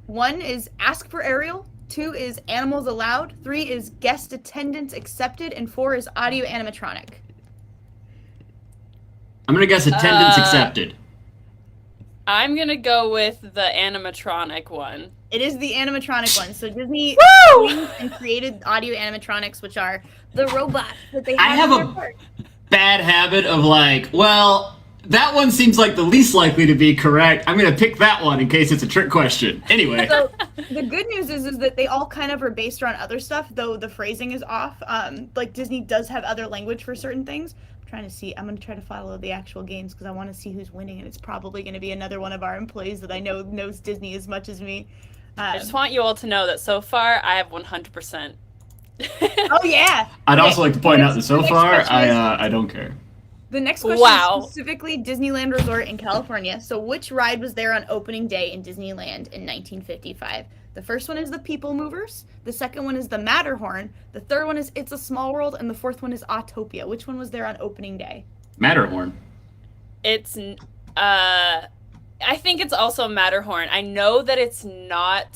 1 is ask for Ariel, 2 is animals allowed, 3 is guest attendance accepted, and 4 is audio animatronic. I'm gonna guess attendance accepted. I'm gonna go with the animatronic one. It is the animatronic one. So Disney and created audio animatronics, which are the robots that they have. I have a bad habit of like, well, that one seems like the least likely to be correct. I'm gonna pick that one in case it's a trick question. Anyway. So the good news is that they all kind of are based around other stuff, though the phrasing is off. Like Disney does have other language for certain things. Trying to see. I'm going to try to follow the actual games because I want to see who's winning, and it's probably going to be another one of our employees that I know knows Disney as much as me. I just want you all to know that so far I have 100%. Oh yeah. I'd also like to point out that so far I don't care. The next question is specifically Disneyland Resort in California. So which ride was there on opening day in Disneyland in 1955? The first one is the People Movers. The second one is the Matterhorn. The third one is It's a Small World. And the fourth one is Autopia. Which one was there on opening day? Matterhorn. It's, I think it's also Matterhorn. I know that it's not,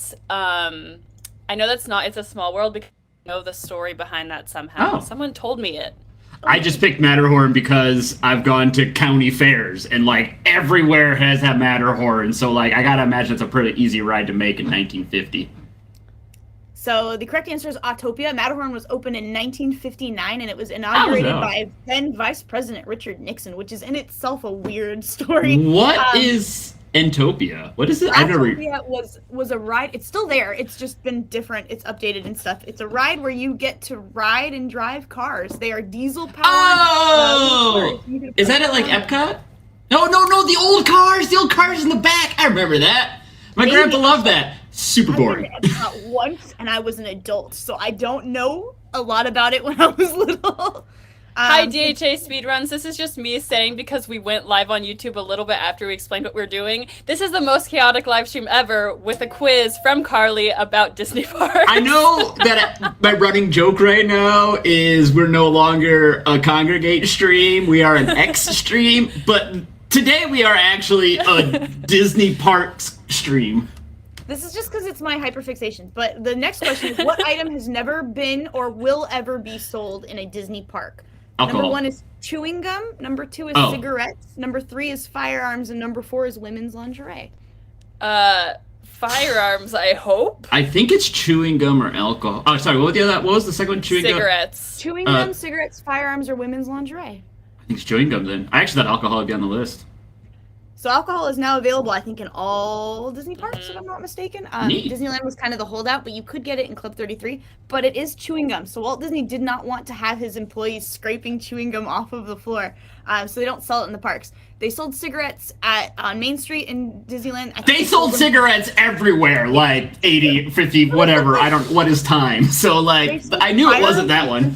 It's a Small World because I know the story behind that somehow. Oh. Someone told me it. I just picked Matterhorn because I've gone to county fairs and like everywhere has had Matterhorn, so like I gotta imagine it's a pretty easy ride to make in 1950. So the correct answer is Autopia. Matterhorn was opened in 1959 and it was inaugurated by then Vice President Richard Nixon, which is in itself a weird story. What is Entopia? What is it? Autopia was a ride. It's still there. It's just been different. It's updated and stuff. It's a ride where you get to ride and drive cars. They are diesel powered. Oh! Is that at like Epcot? No, the old cars in the back. I remember that. My grandpa loved that. Super boring. I did it once, and I was an adult, so I don't know a lot about it when I was little. Hi, DHA Speedruns. This is just me saying, because we went live on YouTube a little bit after we explained what we're doing, this is the most chaotic live stream ever with a quiz from Carly about Disney parks. I know that my running joke right now is we're no longer a Kongregate stream, we are an X stream, but today we are actually a Disney parks stream. This is just because it's my hyperfixation, but the next question is, what item has never been or will ever be sold in a Disney park? Alcohol. Number 1 is chewing gum, number 2 is cigarettes, number 3 is firearms, and number 4 is women's lingerie. Firearms, I hope. I think it's chewing gum or alcohol. Oh, sorry, what was the second one? Cigarettes. Chewing gum, cigarettes, firearms, or women's lingerie. I think it's chewing gum then. I actually thought alcohol would be on the list. So alcohol is now available, I think, in all Disney parks, if I'm not mistaken. Disneyland was kind of the holdout, but you could get it in Club 33. But it is chewing gum. So Walt Disney did not want to have his employees scraping chewing gum off of the floor. So they don't sell it in the parks. They sold cigarettes on Main Street in Disneyland. They sold cigarettes everywhere, like 80, 50, whatever. What is time? So, like, I knew it wasn't that one.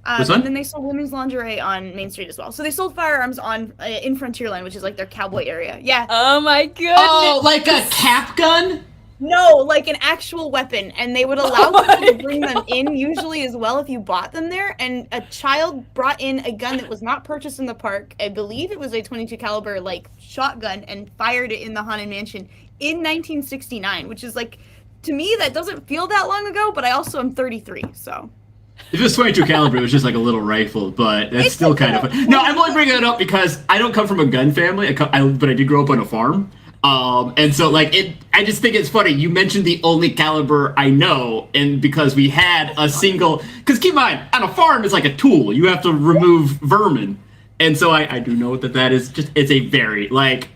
And then they sold women's lingerie on Main Street as well. So they sold firearms in Frontierland, which is like their cowboy area. Yeah. Oh my goodness. Oh, like a cap gun? No, like an actual weapon. And they would allow people to bring them in usually as well if you bought them there. And a child brought in a gun that was not purchased in the park. I believe it was a .22 caliber like shotgun and fired it in the Haunted Mansion in 1969, which is like, to me, that doesn't feel that long ago, but I also am 33, so. If it was .22 caliber, it was just like a little rifle, but that's still kind of fun. No, I'm only bringing it up because I don't come from a gun family, but I did grow up on a farm. And so, like, I just think it's funny. You mentioned the only caliber I know, and because we had a single... Because keep in mind, on a farm, it's like a tool. You have to remove vermin. And so I do know that is just... It's a very, like...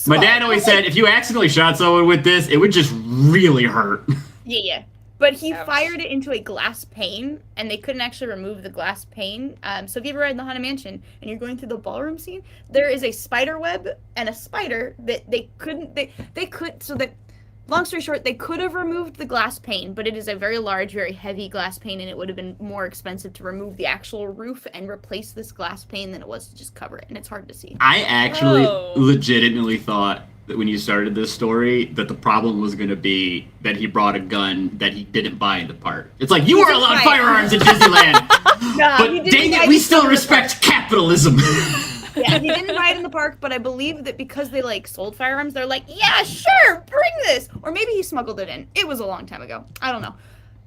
My dad always said, if you accidentally shot someone with this, it would just really hurt. Yeah. But he fired it into a glass pane, and they couldn't actually remove the glass pane. So if you ever read the Haunted Mansion, and you're going through the ballroom scene, there is a spider web and a spider that they couldn't, so that, long story short, they could have removed the glass pane, but it is a very large, very heavy glass pane, and it would have been more expensive to remove the actual roof and replace this glass pane than it was to just cover it, and it's hard to see. I actually legitimately thought that when you started this story, that the problem was going to be that he brought a gun that he didn't buy in the park. It's like, you are allowed firearms in Disneyland, but dang it, we still respect capitalism. Yeah, he didn't buy it in the park, but I believe that because they like sold firearms, they're like, yeah, sure, bring this. Or maybe he smuggled it in. It was a long time ago. I don't know.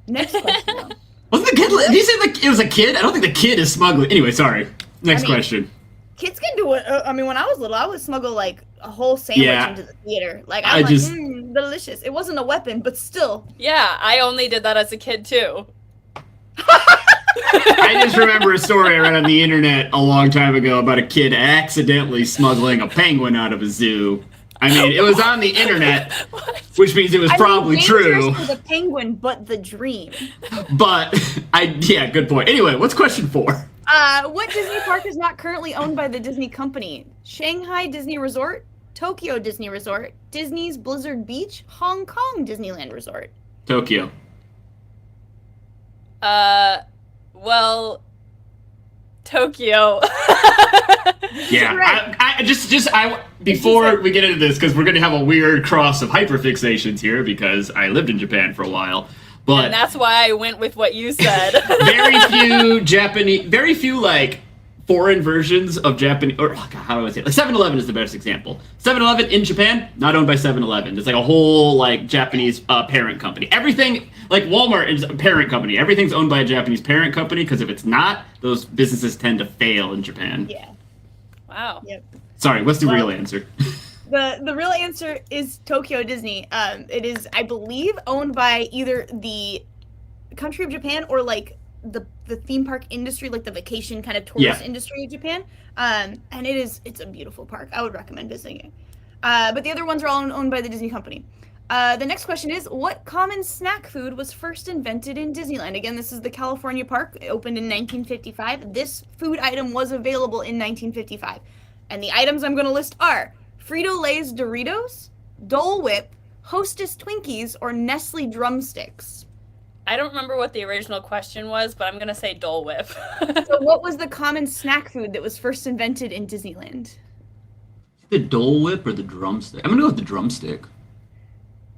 Next question. Though. Wasn't the kid? Did you say it was a kid? I don't think the kid is smuggling. Anyway, sorry. Next question. Kids can do it. I mean, when I was little, I would smuggle like a whole sandwich into the theater. Like I'm like, delicious. It wasn't a weapon, but still. Yeah, I only did that as a kid too. I just remember a story I read on the internet a long time ago about a kid accidentally smuggling a penguin out of a zoo. I mean, it was on the internet, which means it was probably true. For the penguin, but the dream. But yeah, good point. Anyway, what's question 4? What Disney park is not currently owned by the Disney company? Shanghai Disney Resort, Tokyo Disney Resort, Disney's Blizzard Beach, Hong Kong Disneyland Resort. Tokyo. Well, Tokyo. Yeah, right. Before we get into this, because we're going to have a weird cross of hyperfixations here, because I lived in Japan for a while. But and that's why I went with what you said. very few like foreign versions of Japanese, or how do I say it? Like 7-Eleven is the best example. 7-Eleven in Japan, not owned by 7-Eleven. It's like a whole like Japanese parent company. Everything, like Walmart is a parent company. Everything's owned by a Japanese parent company, because if it's not, those businesses tend to fail in Japan. Yeah. Wow. Yep. Sorry, what's the real answer? The real answer is Tokyo Disney. It is, I believe, owned by either the country of Japan or like the theme park industry, like the vacation kind of tourist industry of Japan. And it's a beautiful park. I would recommend visiting it. But the other ones are all owned by the Disney company. The next question is, what common snack food was first invented in Disneyland? Again, this is the California park. It opened in 1955. This food item was available in 1955. And the items I'm going to list are Frito-Lay's Doritos, Dole Whip, Hostess Twinkies, or Nestle Drumsticks. I don't remember what the original question was, but I'm going to say Dole Whip. So what was the common snack food that was first invented in Disneyland? The Dole Whip or the drumstick? I'm going to go with the drumstick.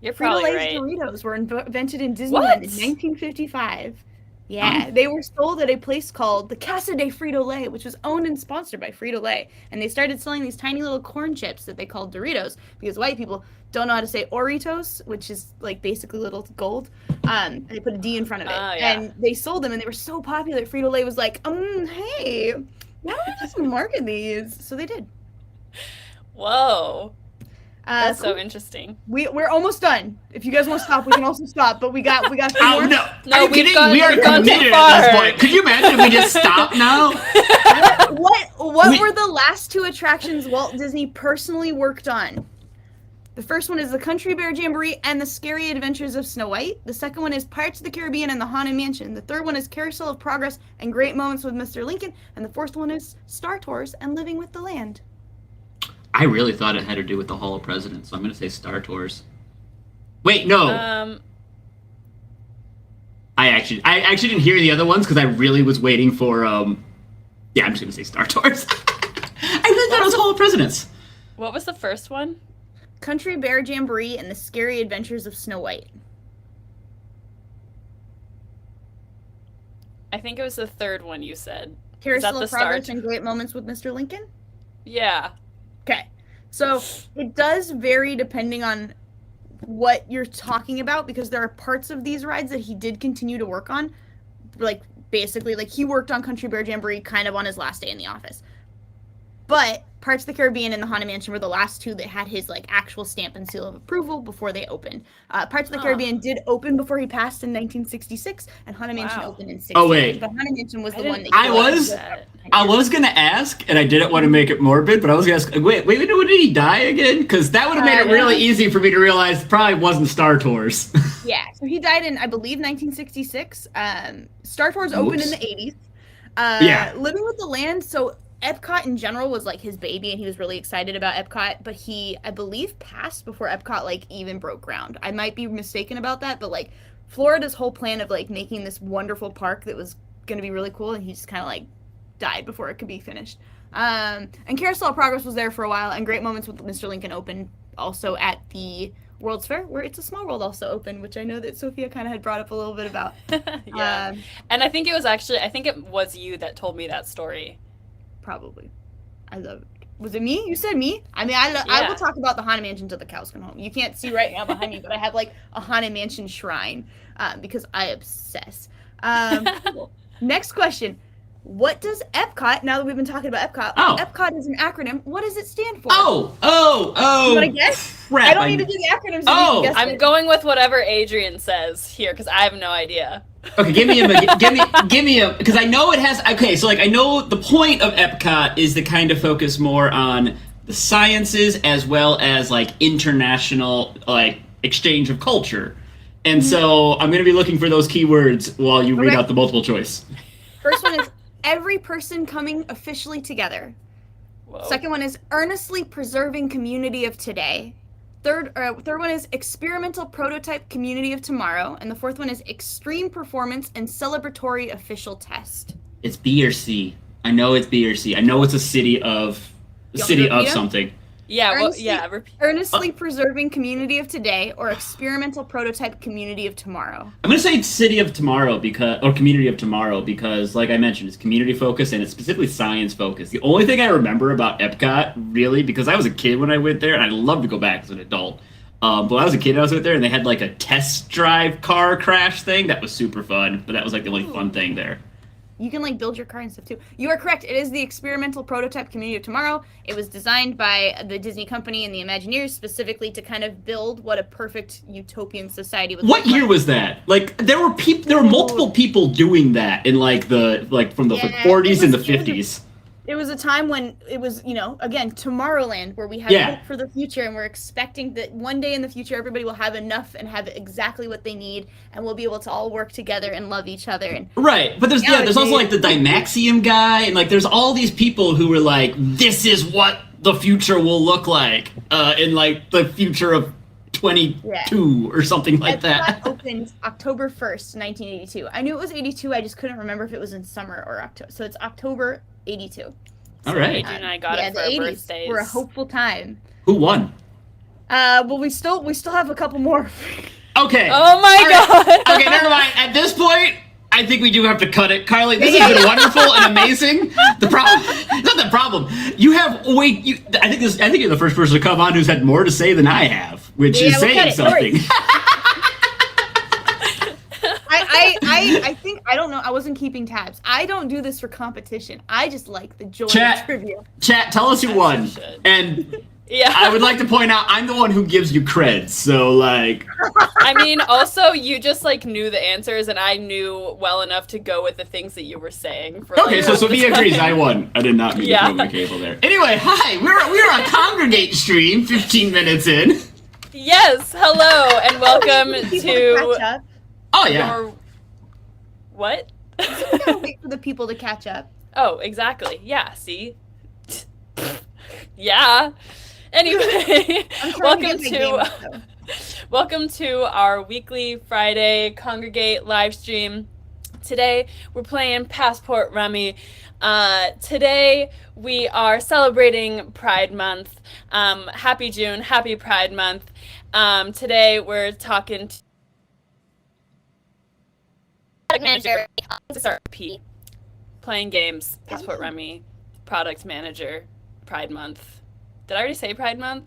You're probably Frito-Lay's right. Doritos were invented in Disneyland in 1955. Yeah, they were sold at a place called the Casa de Frito-Lay, which was owned and sponsored by Frito-Lay. And they started selling these tiny little corn chips that they called Doritos, because white people don't know how to say Oritos, which is like basically little gold. And they put a D in front of it. And they sold them, and they were so popular that Frito-Lay was like, hey, why don't we just market these? So they did. Whoa. That's cool. so interesting. We're almost done. If you guys want to stop, we can also stop. But we got two more. No, are you kidding? We are committed at this point. Could you imagine if we just stop now? What were the last 2 attractions Walt Disney personally worked on? The first one is the Country Bear Jamboree and the Scary Adventures of Snow White. The second one is Pirates of the Caribbean and the Haunted Mansion. The third one is Carousel of Progress and Great Moments with Mr. Lincoln. And the fourth one is Star Tours and Living with the Land. I really thought it had to do with the Hall of Presidents, so I'm going to say Star Tours. Wait, no. I actually didn't hear the other ones because I really was waiting for. Yeah, I'm just going to say Star Tours. I really thought it was Hall of Presidents. What was the first one? Country Bear Jamboree and the Scary Adventures of Snow White. I think it was the third one you said. Carousel of Progress and Great Moments with Mr. Lincoln? Yeah. Okay. So it does vary depending on what you're talking about, because there are parts of these rides that he did continue to work on. Like, basically, like, he worked on Country Bear Jamboree kind of on his last day in the office. But Parts of the Caribbean and the Haunted Mansion were the last 2 that had his like actual stamp and seal of approval before they opened. Parts of the Caribbean did open before he passed in 1966, and Haunted Mansion opened in 1960. Oh wait, the Haunted Mansion was the one that I was gonna ask, and I didn't want to make it morbid, but I was gonna ask. Wait, when did he die again? Because that would have made it really easy for me to realize it probably wasn't Star Tours. Yeah, so he died in, I believe, 1966. Star Tours opened in the 80s. Living with the Land. So Epcot in general was like his baby, and he was really excited about Epcot, but he, I believe, passed before Epcot like even broke ground. I might be mistaken about that, but like Florida's whole plan of like making this wonderful park that was going to be really cool, and he just kind of like died before it could be finished. And Carousel of Progress was there for a while, and Great Moments with Mr. Lincoln opened also at the World's Fair, where It's a Small World also opened, which I know that Sophia kind of had brought up a little bit about. And I think it was you that told me that story. Probably. I love it. Was it me? You said me? I mean, I will talk about the Haunted Mansion till the cows come home. You can't see right now behind me, but I have like a Haunted Mansion shrine because I obsess. Next question. What does Epcot, now that we've been talking about Epcot, Epcot is an acronym. What does it stand for? Oh. You want to guess? Crap, I don't need to do the acronyms. I'm going with whatever Adrian says here because I have no idea. Okay, give me a, because I know it has, okay, so like I know the point of Epcot is to kind of focus more on the sciences as well as like international like exchange of culture. And so I'm going to be looking for those keywords while you read out the multiple choice. First one is every person coming officially together. Whoa. Second one is earnestly preserving community of today. Third one is experimental prototype community of tomorrow. And the fourth one is extreme performance and celebratory official test. It's B or C. I know it's B or C. I know it's a city of something. Yeah, earnestly preserving community of today or experimental prototype community of tomorrow. I'm gonna say city of tomorrow or community of tomorrow because, like I mentioned, it's community focused and it's specifically science focused. The only thing I remember about Epcot, really, because I was a kid when I went there, and I'd love to go back as an adult. But when I was a kid, I was there, and they had like a test drive car crash thing that was super fun. But that was like the only fun thing there. You can like build your car and stuff too. You are correct. It is the experimental prototype community of tomorrow. It was designed by the Disney company and the Imagineers specifically to kind of build what a perfect utopian society would look like. What year was that? Like there were multiple people doing that in like from the 40s and the 50s. It was a time when it was, again, Tomorrowland, where we have hope for the future, and we're expecting that one day in the future, everybody will have enough and have exactly what they need, and we'll be able to all work together and love each other. And right, but there's also like the Dymaxium guy, and like there's all these people who were like, this is what the future will look like in like the future of 22 or something like that. Epcot opened October 1st, 1982. I knew it was 82, I just couldn't remember if it was in summer or October. So it's October 82. All right. Adrian and I got it for our birthdays. Were a hopeful time. Who won? Well, we still have a couple more. Okay. Oh my god. Okay, never mind. At this point, I think we do have to cut it. Carly, this has been wonderful and amazing. The problem, it's not the problem. You have I think you're the first person to come on who's had more to say than I have, which is saying something. I think, I don't know, I wasn't keeping tabs. I don't do this for competition. I just like the joy of trivia. Chat, tell us who won. And I would like to point out, I'm the one who gives you cred, so like... I mean, also, you just like knew the answers, and I knew well enough to go with the things that you were saying. Okay, so Sophia agrees, I won. I did not mean to throw my cable there. Anyway, hi, we're on Kongregate stream, 15 minutes in. Yes, hello, and welcome to... Oh, yeah. What? We gotta wait for the people to catch up. Oh, exactly. Yeah, see? Yeah. Anyway, welcome to our weekly Friday Kongregate live stream. Today, we're playing Passport Rummy. Today, we are celebrating Pride Month. Happy June, happy Pride Month. Today, we're talking to product manager, SRP, playing games, Passport Rummy, product manager, Pride Month. Did I already say Pride Month?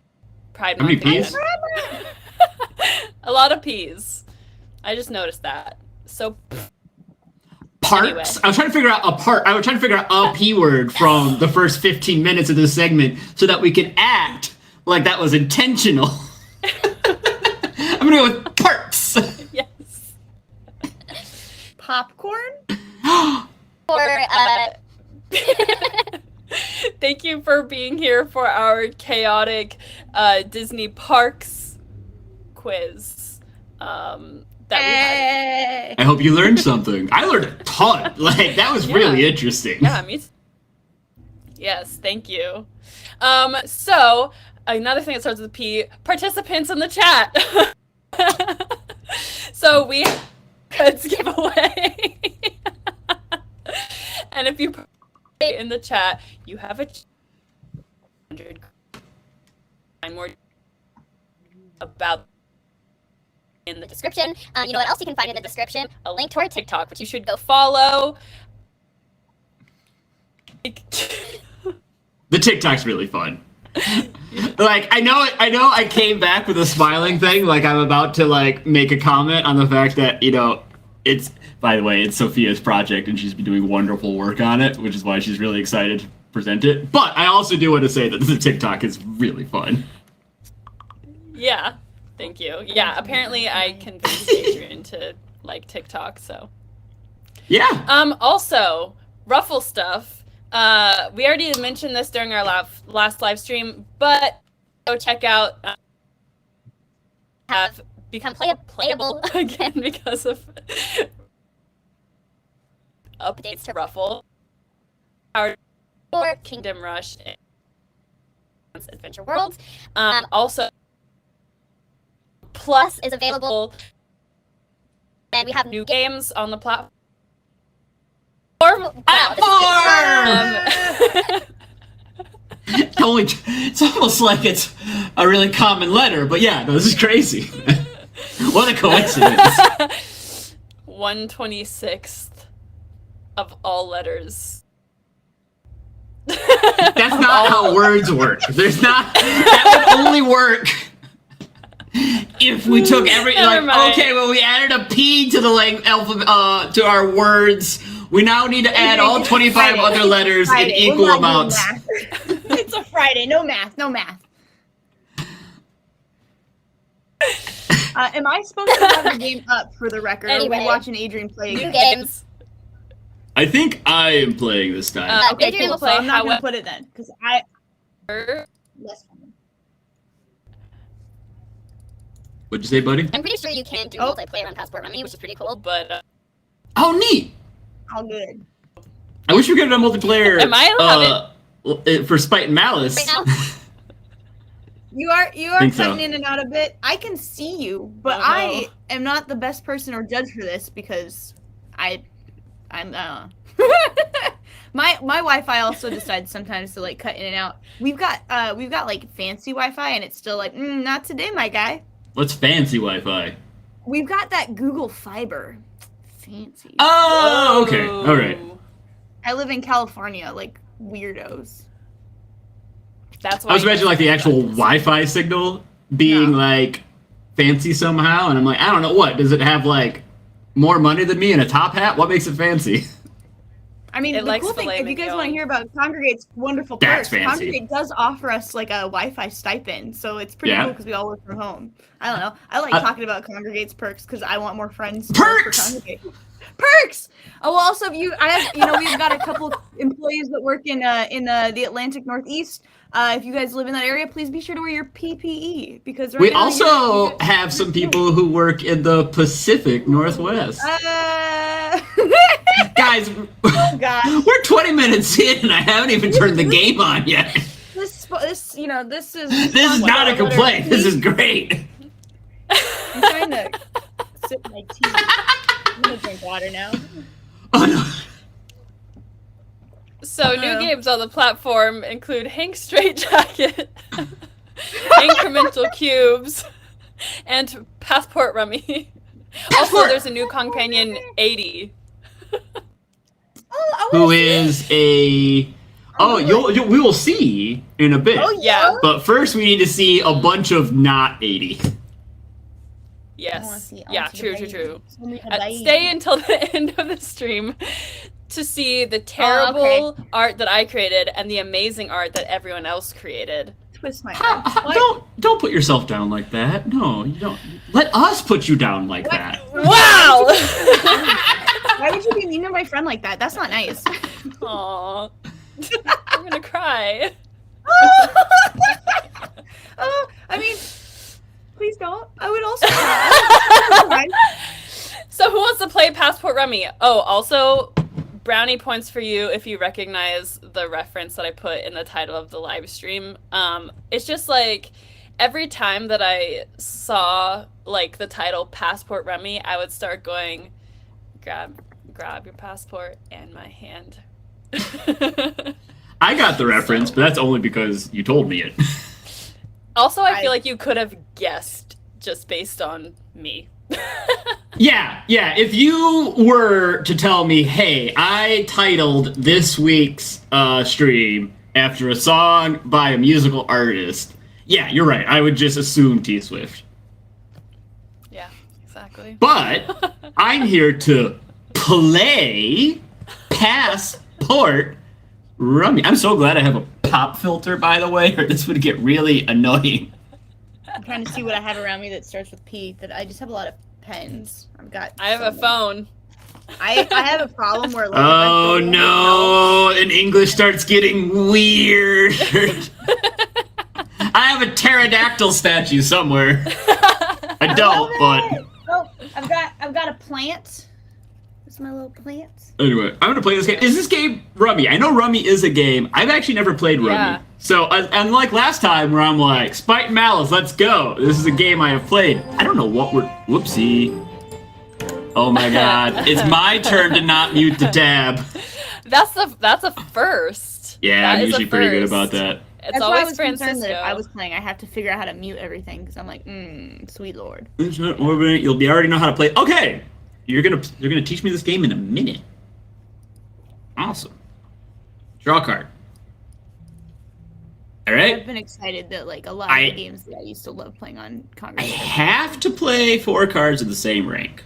Pride Month. How many P's? A lot of P's. I just noticed that. So parts. Anyway. I was trying to figure out a P word from the first 15 minutes of this segment so that we could act like that was intentional. I'm gonna go with parts. Yes. Popcorn? Thank you for being here for our chaotic Disney parks quiz. That we had. I hope you learned something. I learned a ton. Like that was really interesting. Yeah, me too. Yes, thank you. So another thing that starts with a P, participants in the chat. So we could give away. And if you in the chat, you have a 100 more about in the description. You know what else you can find in the description? A link to our TikTok, which you should go follow. The TikTok's really fun. Like, I know I came back with a smiling thing, like I'm about to like make a comment on the fact that, it's, by the way, it's Sophia's project and she's been doing wonderful work on it, which is why she's really excited to present it. But I also do want to say that the TikTok is really fun. Yeah, thank you. Yeah, apparently I convinced Adrian to like TikTok, so. Yeah. Also, Ruffle stuff. We already mentioned this during our last live stream, but go check out. Have become playable again because of updates to Ruffle. Our Kingdom Rush and Adventure World. Also, Plus is available, and we have new games on the platform. It's almost like it's a really common letter, but yeah, no, this is crazy. What a coincidence. 1/26th of all letters. That's not how words work. That would only work if we took we added a P to the alphabet to our words. We now need to add all 25 other letters in equal amounts. It's a Friday. No math. Am I supposed to have the game up for the record? Anyway, or are we watching Adrian play new games? I think I am playing this time. Okay, Adrian cool. will So play I'm not going to put it then. Because less fun. What'd you say, buddy? I'm pretty sure you can do multiplayer on Passport Rummy, which is pretty cool, but... Oh, neat! All good. I wish we could have done multiplayer Am I allowed for Spite and Malice. Right now? You are Think cutting so. in and out a bit. I can see you, but I am not the best person or judge for this because I'm my Wi-Fi also decides sometimes to like cut in and out. We've got like fancy Wi-Fi and it's still like not today, my guy. What's fancy Wi-Fi? We've got that Google Fiber. Fancy. Oh, okay. All right. I live in California, like weirdos. That's why I was imagining like the actual Wi-Fi signal being like fancy somehow, and I'm like, I don't know, what does it have, like more money than me and a top hat? What makes it fancy? I mean, the cool thing, if you guys want to hear about Kongregate's wonderful perks, Kongregate does offer us like a Wi-Fi stipend, so it's pretty cool because we all work from home. I don't know. I like talking about Kongregate's perks because I want more friends to work for Kongregate. Perks. Oh, well, also we've got a couple employees that work in the Atlantic Northeast. If you guys live in that area, please be sure to wear your PPE because we also have some people who work in the Pacific Northwest. Guys, we're 20 minutes in and I haven't even turned the game on yet. This is not a complaint. This is great. I'm trying to sip my tea. I'm gonna drink water now. Oh no. So new games on the platform include Hank Straightjacket, Incremental Cubes, and Passport Rummy. Also, there's a new companion, 80. Who is a... we will see in a bit. Oh, yeah. But first we need to see a bunch of not 80. Yes. I Yeah, wanna see true. the Stay until the end of the stream to see the terrible art that I created and the amazing art that everyone else created. Twist my arm. Don't put yourself down like that. No, you don't. Let us put you down like that. Wow! Why would you be mean to my friend like that? That's not nice. Aww. I'm gonna cry. I mean, please don't. I would also cry. So who wants to play Passport Rummy? Oh, also, brownie points for you if you recognize the reference that I put in the title of the live stream. It's just like every time that I saw like the title Passport Rummy, I would start going, grab your passport and my hand. I got the reference, but that's only because you told me it. Also, I feel like you could have guessed just based on me. Yeah. If you were to tell me, hey, I titled this week's stream after a song by a musical artist. Yeah, you're right. I would just assume T Swift. Yeah, exactly. But I'm here to play Passport Rummy. I'm so glad I have a pop filter, by the way, or this would get really annoying. I'm trying to see what I have around me that starts with P. That I just have a lot of pens. I have a phone. I have a problem where. Like, Oh no! And English starts getting weird. I have a pterodactyl statue somewhere. I don't, but. Oh, I've got a plant. Where's my little plant? Anyway, I'm gonna play this game. Is this game Rummy? I know Rummy is a game. I've actually never played Rummy. Yeah. So, unlike last time where I'm like, Spite and Malice, let's go. This is a game I have played. I don't know what we're... Whoopsie. Oh my god. It's my turn to not mute the tab. That's a first. Yeah, That I'm is a usually pretty good first. about that. It's That's why I always was concerned Francisco. that if I was playing, I have to figure out how to mute everything because I'm like, sweet lord. You'll already know how to play. Okay, you're gonna teach me this game in a minute. Awesome. Draw a card. All right. I've been excited that like a lot of the games that I used to love playing on I Kongregate. have to play 4 cards of the same rank.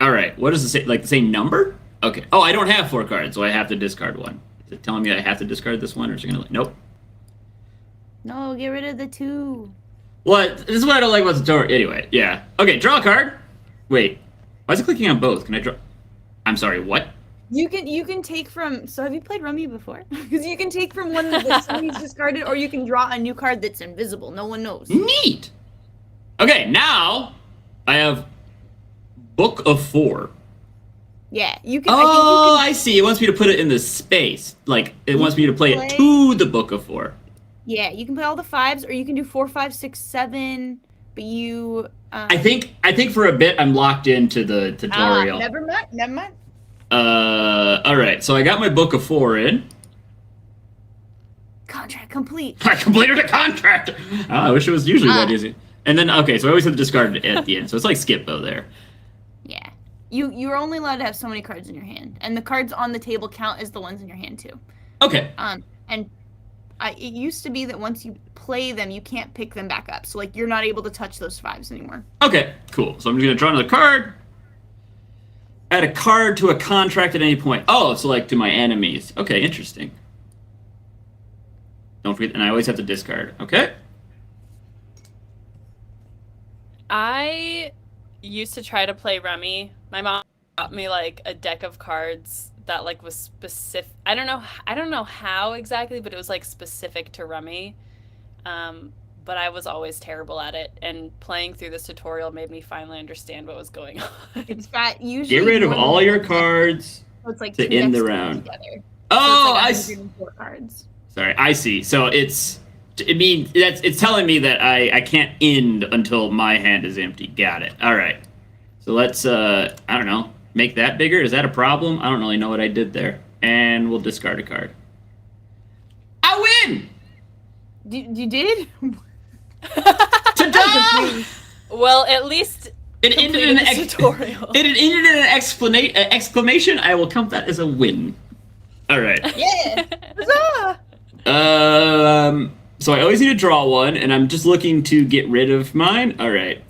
All right. What is the same number? Okay. Oh, I don't have 4 cards, so I have to discard one. Is it telling me I have to discard this one, or is it gonna? Nope. No, get rid of the 2. What? This is what I don't like about the tutorial. Anyway, yeah. Okay, draw a card. Wait. Why is it clicking on both? Can I draw? I'm sorry. What? You can take from. So have you played Rummy before? Because you can take from one that somebody's discarded, or you can draw a new card that's invisible. No one knows. Neat. Okay, now I have Book of 4. Yeah, you can. Oh, I I see. It wants me to put it in the space. Like it wants me to play it to the Book of 4. Yeah, you can play all the 5s, or you can do 4, 5, 6, 7. But you. I think for a bit I'm locked into the tutorial. Never mind. All right. So I got my Book of 4 in. Contract complete. I completed a contract. Oh, I wish it was usually that easy. And then okay, so I always have to discard it at the end. So it's like Skip-Bo there. Yeah. You're only allowed to have so many cards in your hand, and the cards on the table count as the ones in your hand too. Okay. And it used to be that once you play them, you can't pick them back up. So like you're not able to touch those 5s anymore. Okay. Cool. So I'm just gonna draw another card. Add a card to a contract at any point. Oh, so like to my enemies. Okay, interesting. Don't forget, and I always have to discard. Okay. I used to try to play Rummy. My mom got me like a deck of cards that like was specific. I don't know how exactly, but it was like specific to Rummy. But I was always terrible at it, and playing through this tutorial made me finally understand what was going on. It's got usually Get rid of all your cards so it's like to 2 end the decks round. together. Oh, so I it's see. like 104 cards. Sorry, I see. So it's telling me that I can't end until my hand is empty. Got it. All right. So let's I don't know, make that bigger. Is that a problem? I don't really know what I did there. And we'll discard a card. I win. You did? Ta-da! Well, at least It ended in an tutorial. It ended in an exclamation. I will count that as a win. All right. Yeah. Huzzah! So I always need to draw one, and I'm just looking to get rid of mine. All right.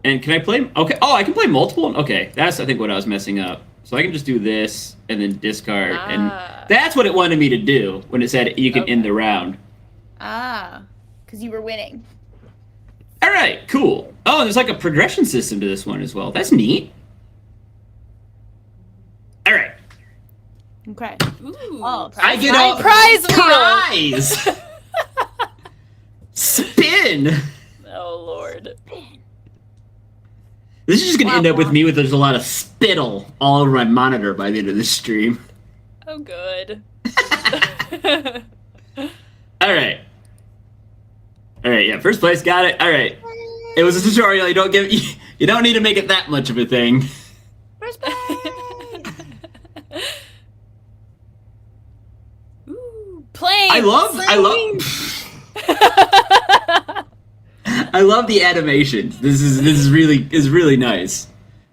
And can I play? Okay. Oh, I can play multiple. Okay, that's I think what I was messing up. So I can just do this and then discard, and that's what it wanted me to do when it said you can end the round. Because you were winning. All right, cool. Oh, there's like a progression system to this one as well. That's neat. All right. Okay. Ooh, I get a prize wheel. Spin. Oh Lord. This is just gonna end up with me with there's a lot of spittle all over my monitor by the end of this stream. Oh good. All right. Yeah. First place, got it. All right. It was a tutorial. You don't need to make it that much of a thing. First place! Ooh, plane. I love the animations. This is really nice.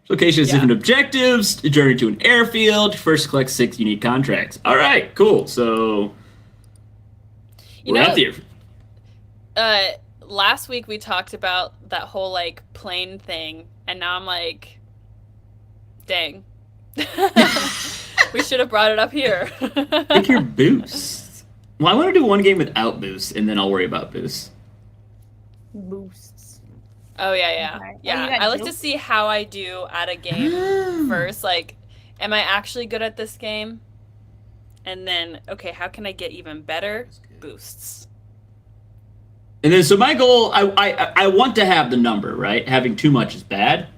Location has different objectives. Journey to an airfield. First collect 6 unique contracts. All right, cool. So You We're know, out there. Last week we talked about that whole like plane thing, and now I'm like, dang. We should have brought it up here. Pick your boosts. Well, I want to do one game without boosts, and then I'll worry about boosts. Boosts. Oh yeah. Okay. Yeah, Oh, you got I like to jokes? see how I do at a game first. Like, am I actually good at this game? And then, okay, how can I get even better? Boosts. And then, so my goal, I want to have the number, right? Having too much is bad.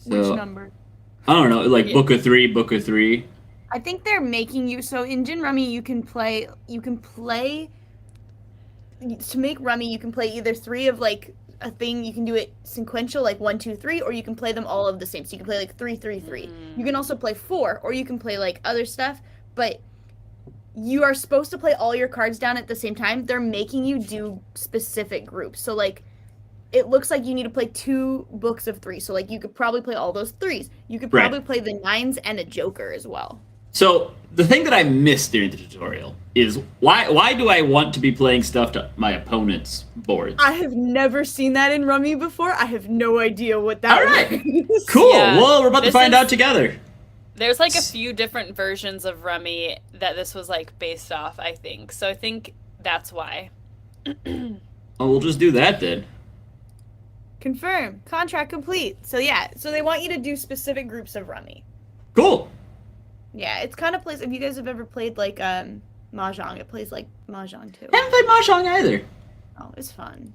Which So, number? I don't know, like Yeah. book of three. I think they're making you so in Gin Rummy you can play to make Rummy you can play either 3 of like a thing, you can do it sequential like 1 2 3, or you can play them all of the same, so you can play like 3 3 3. You can also play 4, or you can play like other stuff, but you are supposed to play all your cards down at the same time. They're making you do specific groups, so like it looks like you need to play 2 books of 3, so like you could probably play all those 3s. You could Right. probably play the 9s and a joker as well. So, the thing that I missed during the tutorial is why do I want to be playing stuff to my opponent's boards? I have never seen that in Rummy before. I have no idea what that All right. is. Cool. Yeah. Well, we're about to This find is- out together. There's like a few different versions of Rummy that this was like based off, I think. So I think that's why. Oh, we'll just do that then. Confirm. Contract complete. So yeah, so they want you to do specific groups of Rummy. Cool. Yeah, it's kind of plays, if you guys have ever played like Mahjong, it plays like Mahjong too. Haven't played Mahjong either. Oh, it's fun.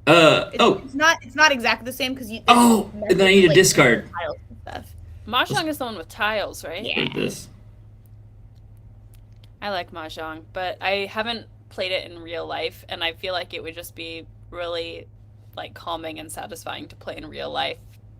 Oh. It's not exactly the same because you Oh, and then I need to like, discard. tiles and stuff. Mahjong is the one with tiles, right? Yeah. Like this. I like Mahjong, but I haven't played it in real life, and I feel like it would just be really like calming and satisfying to play in real life.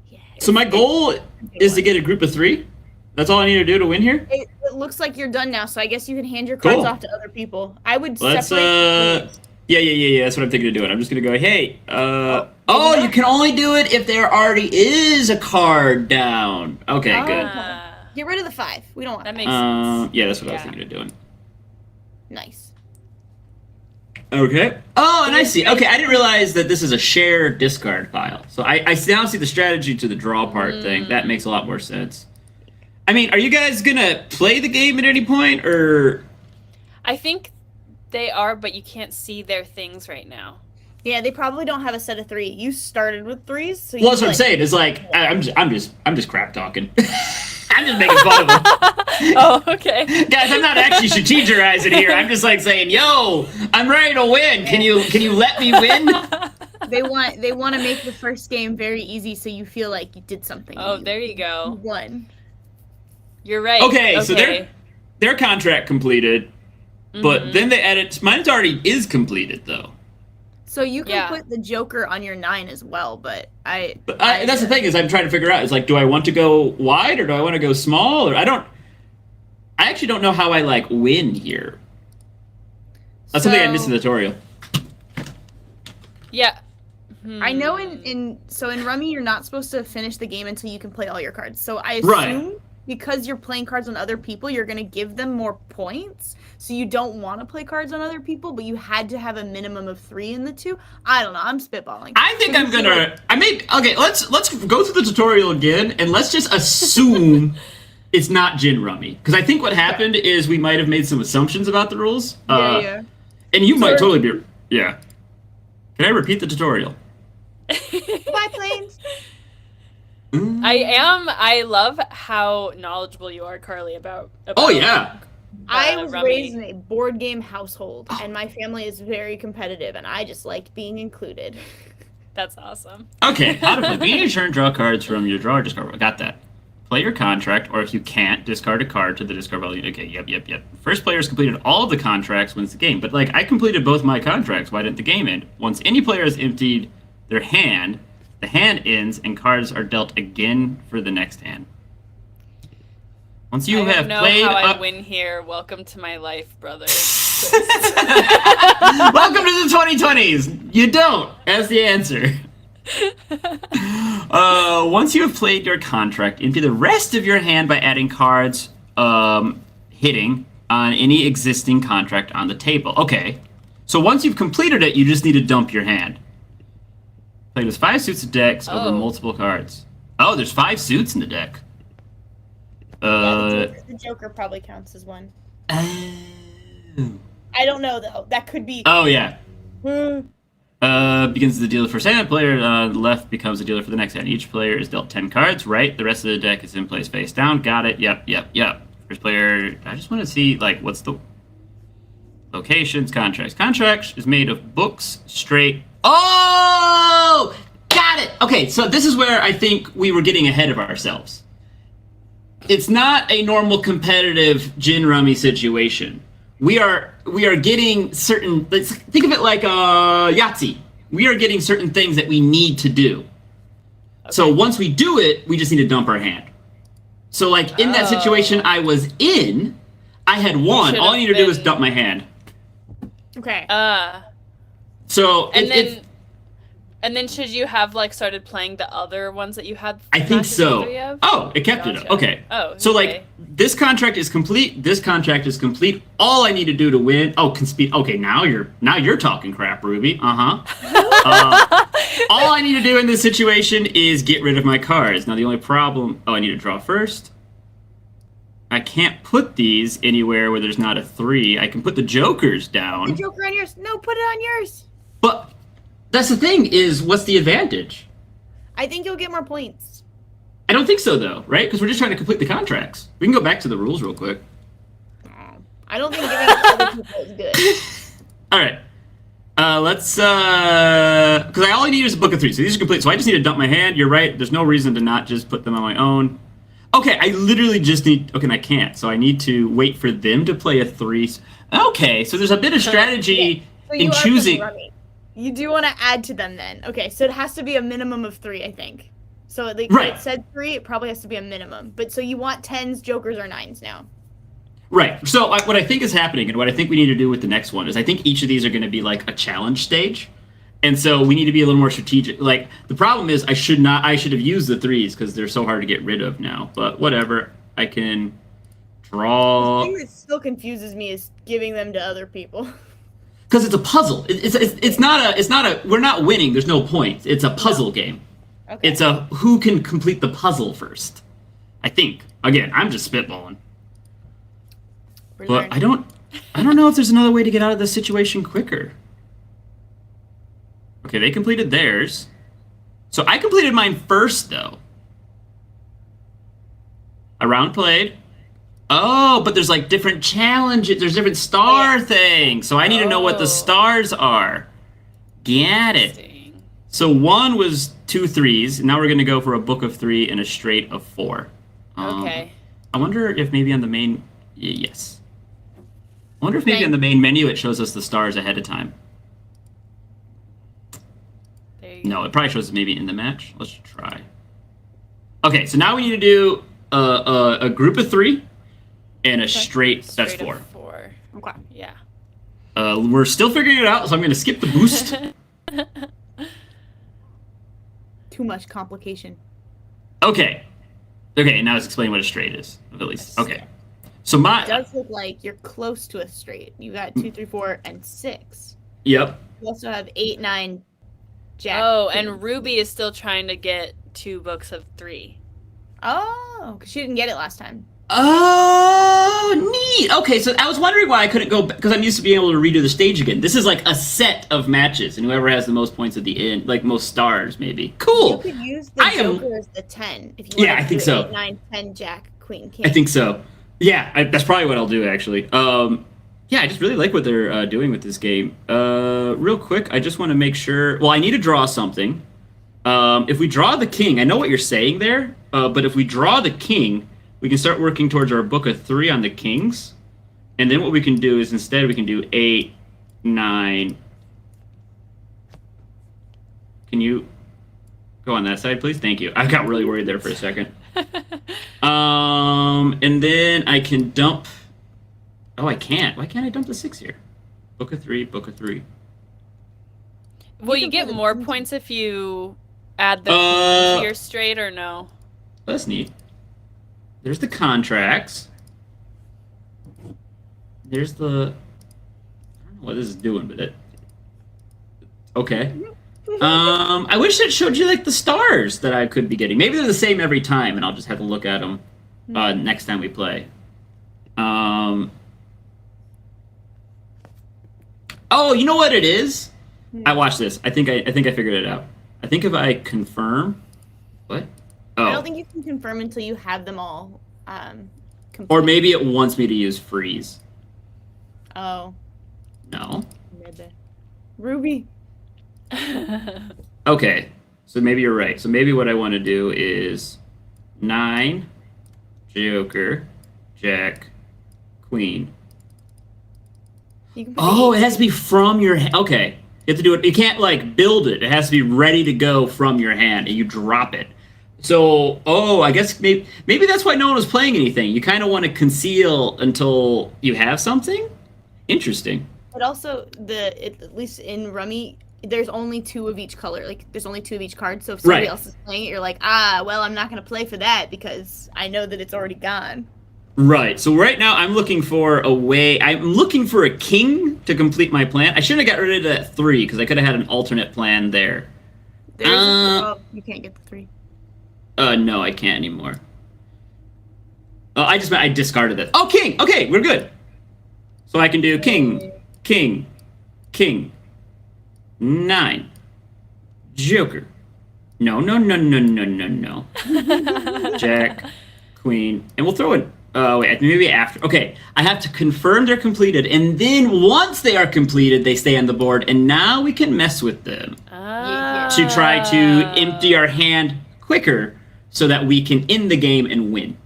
Yeah. So my goal is to get a group of 3? That's all I need to do to win here? It looks like you're done now, so I guess you can hand your cards Cool. off to other people. I would Let's, separate. Yeah, that's what I'm thinking of doing. I'm just gonna go, hey, maybe you not. can only do it if there already is a card down. Okay, Oh. good. Get rid of the 5. We don't want That that. makes sense. Yeah, that's what I was Yeah. thinking of doing. Nice. Okay. Oh, and I see. Okay, I didn't realize that this is a shared discard pile. So I now see the strategy to the draw part thing. That makes a lot more sense. I mean, are you guys gonna play the game at any point, or? I think they are, but you can't see their things right now. Yeah, they probably don't have a set of 3. You started with 3s, so Well, that's what I'm like, saying. It's like I'm just crap talking. I'm just making fun of them. Oh, okay. Guys, I'm not actually strategizing here. I'm just like saying, "Yo, I'm ready to win. Can you let me win?" They want to make the first game very easy, so you feel like you did something. Oh, You there you go. won. You're right. Okay, so their contract completed, but Mhm. then they added mine's already is completed though. So you can Yeah. put the Joker on your 9 as well, but But that's the thing is I'm trying to figure out. Is like, do I want to go wide or do I want to go small? Or I actually don't know how I like win here. That's something I missed in the tutorial. Yeah. I know in Rummy you're not supposed to finish the game until you can play all your cards. So I assume because you're playing cards on other people, you're gonna give them more points. So you don't want to play cards on other people, but you had to have a minimum of 3 in the 2. I don't know. I'm spitballing. I think So I'm you feel gonna. Okay. Let's go through the tutorial again, and let's just assume it's not Gin Rummy, because I think what happened is we might have made some assumptions about the rules. Yeah. And you might Sorry. totally be. Yeah. Can I repeat the tutorial? Bye, planes. I love how knowledgeable you are, Carly, about Oh yeah. I was Rummy. raised in a board game household, and my family is very competitive, and I just like being included. That's awesome. Okay. How to play? Be your turn. Draw cards from your drawer. Discard. Got that. Play your contract, or if you can't, discard a card to the discard value. Okay. Yep. First player has completed all of the contracts wins the game. But like, I completed both my contracts. Why didn't the game end? Once any player has emptied their hand, the hand ends, and cards are dealt again for the next hand. Once you I have don't know played how I up... win here. Welcome to my life, brother. Welcome to the 2020s. You don't. That's the answer. Once you have played your contract, empty the rest of your hand by adding cards, hitting, on any existing contract on the table. Okay. So once you've completed it, you just need to dump your hand. Play with 5 suits of decks over multiple cards. Oh, there's 5 suits in the deck. The Joker probably counts as one. I don't know though. That could be. Oh yeah. Begins the dealer for hand. Player left becomes a dealer for the next hand. Each player is dealt 10 cards. Right. The rest of the deck is in place face down. Got it. Yep. First player. I just want to see like what's the locations. Contracts. Contracts is made of books. Straight. Oh, got it. Okay, so this is where I think we were getting ahead of ourselves. It's not a normal competitive gin rummy situation. We are getting certain. Think of it like Yahtzee. We are getting certain things that we need to do. Okay. So once we do it, we just need to dump our hand. So like in that situation I was in, I had won. All I need to do is dump my hand. Okay. So and then should you have like started playing the other ones that you had? I think so. Oh, it kept it up. Okay. Oh. So like this contract is complete. This contract is complete. All I need to do to win. Oh, okay. Now you're talking crap, Ruby. All I need to do in this situation is get rid of my cards. Now the only problem. Oh, I need to draw first. I can't put these anywhere where there's not a 3. I can put the jokers down. The joker on yours. No, put it on yours. But that's the thing is, what's the advantage? I think you'll get more points. I don't think so, though, right? Because we're just trying to complete the contracts. We can go back to the rules real quick. I don't think giving it to other people is good. All right. Let's, because all I need is a book of 3, so these are complete. So I just need to dump my hand. You're right. There's no reason to not just put them on my own. Okay, I literally just need... Okay, and I can't. So I need to wait for them to play a 3. Okay, so there's a bit of strategy in choosing... You do want to add to them then. Okay, so it has to be a minimum of 3, I think. So like right. It said 3, it probably has to be a minimum. But so you want 10s, jokers, or 9s now. Right. So what I think is happening and what I think we need to do with the next one is I think each of these are going to be like a challenge stage. And so we need to be a little more strategic. Like the problem is I should have used the 3s because they're so hard to get rid of now. But whatever. I can draw. The thing that still confuses me is giving them to other people. Because it's a puzzle. It's not a. We're not winning. There's no points. It's a puzzle game. Okay. It's a who can complete the puzzle first. I think. Again, I'm just spitballing. But I don't know if there's another way to get out of this situation quicker. Okay, they completed theirs. So I completed mine first, though. A round played. Oh, but there's like different challenges. There's different star things. So I need to know what the stars are. Get it. So one was 2 3s. And now we're going to go for a book of 3 and a straight of 4. Okay. I wonder if maybe on the main... Yes. I wonder if maybe on the main menu it shows us the stars ahead of time. No, it probably shows us maybe in the match. Let's try. Okay, so now we need to do a group of 3. And a straight that's 4. Okay. Yeah. We're still figuring it out, so I'm going to skip the boost. Too much complication. Okay. Okay, now let's explain what a straight is, at least. Okay. So it does look like you're close to a straight. You got 2, 3, 4, and 6. Yep. You also have 8, 9, Jack. Oh, and Ruby is still trying to get 2 books of 3. Oh, because she didn't get it last time. Oh, neat. Okay, so I was wondering why I couldn't go because I'm used to being able to redo the stage again. This is like a set of matches, and whoever has the most points at the end, like most stars, maybe. Cool. You could use the Joker as the 10 if you want I think so. 8, 9, 10, Jack, Queen, King. I think so. Yeah, that's probably what I'll do actually. Yeah, I just really like what they're doing with this game. Real quick, I just want to make sure. Well, I need to draw something. If we draw the king, I know what you're saying there, but if we draw the king. We can start working towards our book of 3 on the kings. And then what we can do is instead we can do 8, 9. Can you go on that side, please? Thank you. I got really worried there for a second. And then I can dump... Oh, I can't. Why can't I dump the 6 here? Book of 3, book of 3. Will you get more points if you add the to your straight or no? That's neat. There's the contracts. There's the... I don't know what this is doing, but it... Okay. I wish it showed you, like, the stars that I could be getting. Maybe they're the same every time, and I'll just have to look at them next time we play. Oh, you know what it is? I watched this. I think I figured it out. I think if I confirm... What? Oh. I don't think you can confirm until you have them all complete. Or maybe it wants me to use freeze. Oh. No. Ruby. Okay. So maybe you're right. So maybe what I want to do is 9, Joker, Jack, Queen. Oh, it has to be from your hand. Okay. You have to do it. You can't, like, build it. It has to be ready to go from your hand, and you drop it. So, I guess maybe that's why no one was playing anything. You kind of want to conceal until you have something? Interesting. But also, at least in Rummy, there's only 2 of each color. Like, there's only 2 of each card. So if somebody else is playing it, you're like, well, I'm not going to play for that because I know that it's already gone. Right. So right now I'm looking for a way. I'm looking for a king to complete my plan. I shouldn't have got rid of that 3 because I could have had an alternate plan there. You can't get the 3. No, I can't anymore. Oh, I discarded it. Oh, king. Okay, we're good. So I can do king, king, king, 9, Joker. No. Jack, Queen, and we'll throw it. Wait, maybe after. Okay, I have to confirm they're completed, and then once they are completed, they stay on the board, and now we can mess with them to try to empty our hand quicker so that we can end the game and win.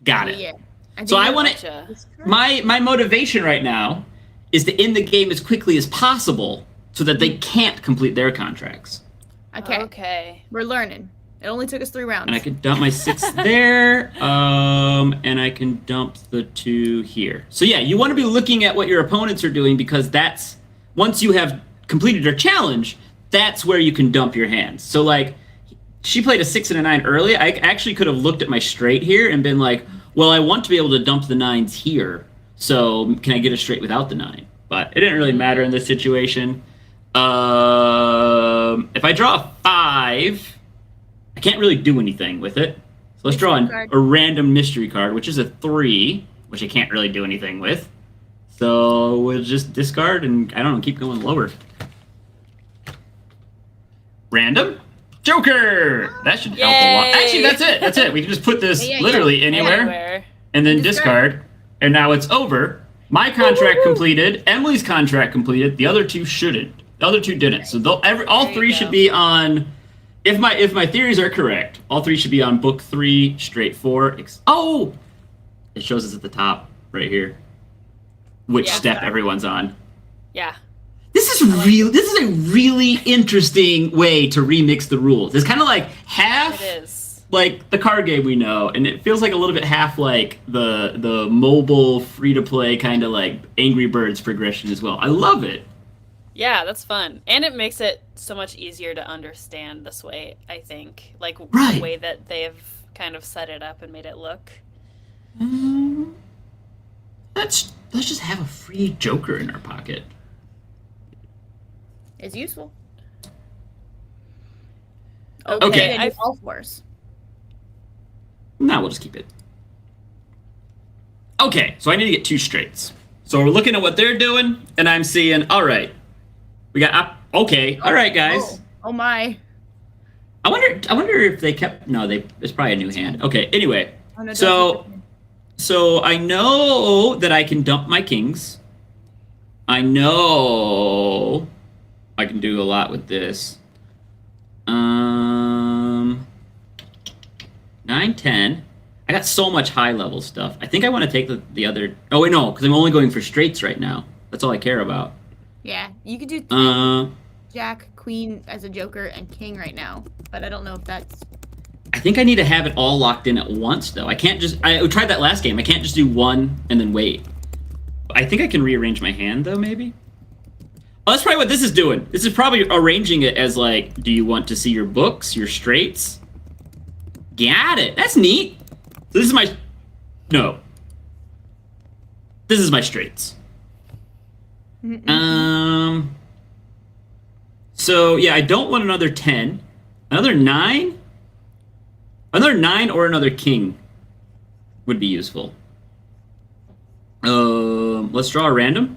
Got it. Yeah. So I want to. My motivation right now is to end the game as quickly as possible so that they can't complete their contracts. Okay. We're learning. It only took us 3 rounds. And I can dump my 6 there, and I can dump the 2 here. So yeah, you want to be looking at what your opponents are doing because that's, once you have completed your challenge, that's where you can dump your hands. So like, she played a 6 and a 9 early. I actually could have looked at my straight here and been like, well, I want to be able to dump the 9s here, so can I get a straight without the 9? But it didn't really matter in this situation. If I draw a 5... I can't really do anything with it. So let's draw a random mystery card, which is a 3, which I can't really do anything with. So we'll just discard and, I don't know, keep going lower. Random? Joker! That should help a lot. Actually, that's it. We can just put this literally anywhere. And then discard. And now it's over. My contract completed. Emily's contract completed. The other 2 shouldn't. The other 2 didn't. So all 3 should be on... If my theories are correct, all 3 should be on book 3, straight 4. Oh! It shows us at the top, right here, which step everyone's on. Yeah. This is a really interesting way to remix the rules. It's kind of like half like the card game we know, and it feels like a little bit half like the mobile free-to-play kind of like Angry Birds progression as well. I love it. Yeah, that's fun. And it makes it so much easier to understand this way, I think. Like, the way that they've kind of set it up and made it look. Let's just have a free Joker in our pocket. It's useful. Okay. All 4s. Nah, we'll just keep it. Okay, so I need to get 2 straights. So we're looking at what they're doing, and I'm seeing, all right. We got okay. All right, guys. Oh my. I wonder if they kept. No, it's probably a new hand. Okay. Anyway, so I know that I can dump my kings. I know I can do a lot with this. 9, 10. I got so much high level stuff. I think I want to take the other. Oh wait, no, because I'm only going for straights right now. That's all I care about. Yeah, you could do Jack, Queen as a Joker, and King right now, but I don't know if that's... I think I need to have it all locked in at once, though. I can't just... I tried that last game. I can't just do 1 and then wait. I think I can rearrange my hand, though, maybe? Oh, that's probably what this is doing. This is probably arranging it as, like, do you want to see your books, your straights? Got it. That's neat. So this is my... No. This is my straights. So yeah, I don't want another 10. Another 9? Another 9 or another king would be useful. Let's draw a random.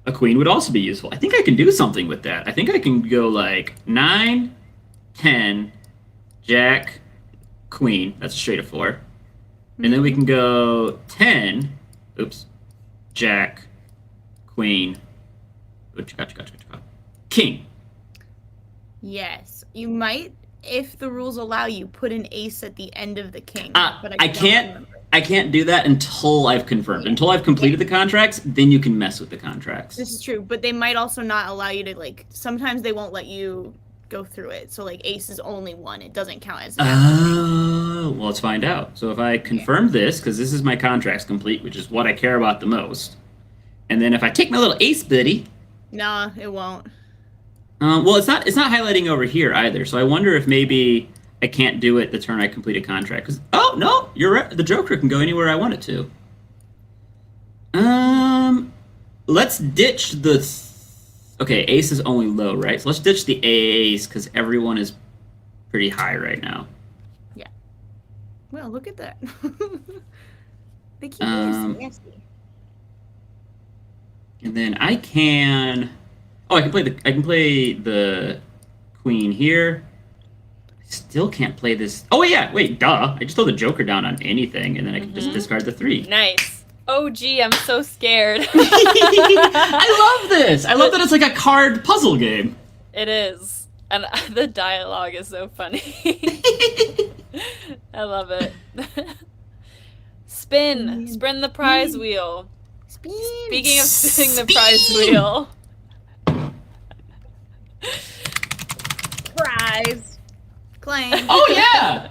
A queen would also be useful. I think I can do something with that. I think I can go like 9, 10, jack, queen. That's a straight of 4. And then we can go 10. Oops. Jack, queen. Gotcha. King. Yes. You might, if the rules allow you, put an ace at the end of the king. But I can't do that until I've confirmed. Until I've completed the contracts, then you can mess with the contracts. This is true, but they might also not allow you to, like, sometimes they won't let you go through it. So, like, ace is only 1. It doesn't count as well, let's find out. So if I confirm this, because this is my contracts complete, which is what I care about the most, and then if I take my little ace buddy... Nah, it won't. Well, it's not highlighting over here either, so I wonder if maybe I can't do it the turn I complete a contract. Cause, oh, no, you're right. The Joker can go anywhere I want it to. Let's ditch the... Okay, ace is only low, right? So let's ditch the ace, because everyone is pretty high right now. Yeah. Well, look at that. They keep being nasty. And then I can... Oh, I can play the queen here. I still can't play this. Oh yeah, wait, duh. I just throw the Joker down on anything, and then I can just discard the 3. Nice. Oh gee, I'm so scared. I love this. I love that it's like a card puzzle game. It is, and the dialogue is so funny. I love it. Spin the prize wheel. Speaking of spinning the prize wheel. Prize. Claim. Oh yeah!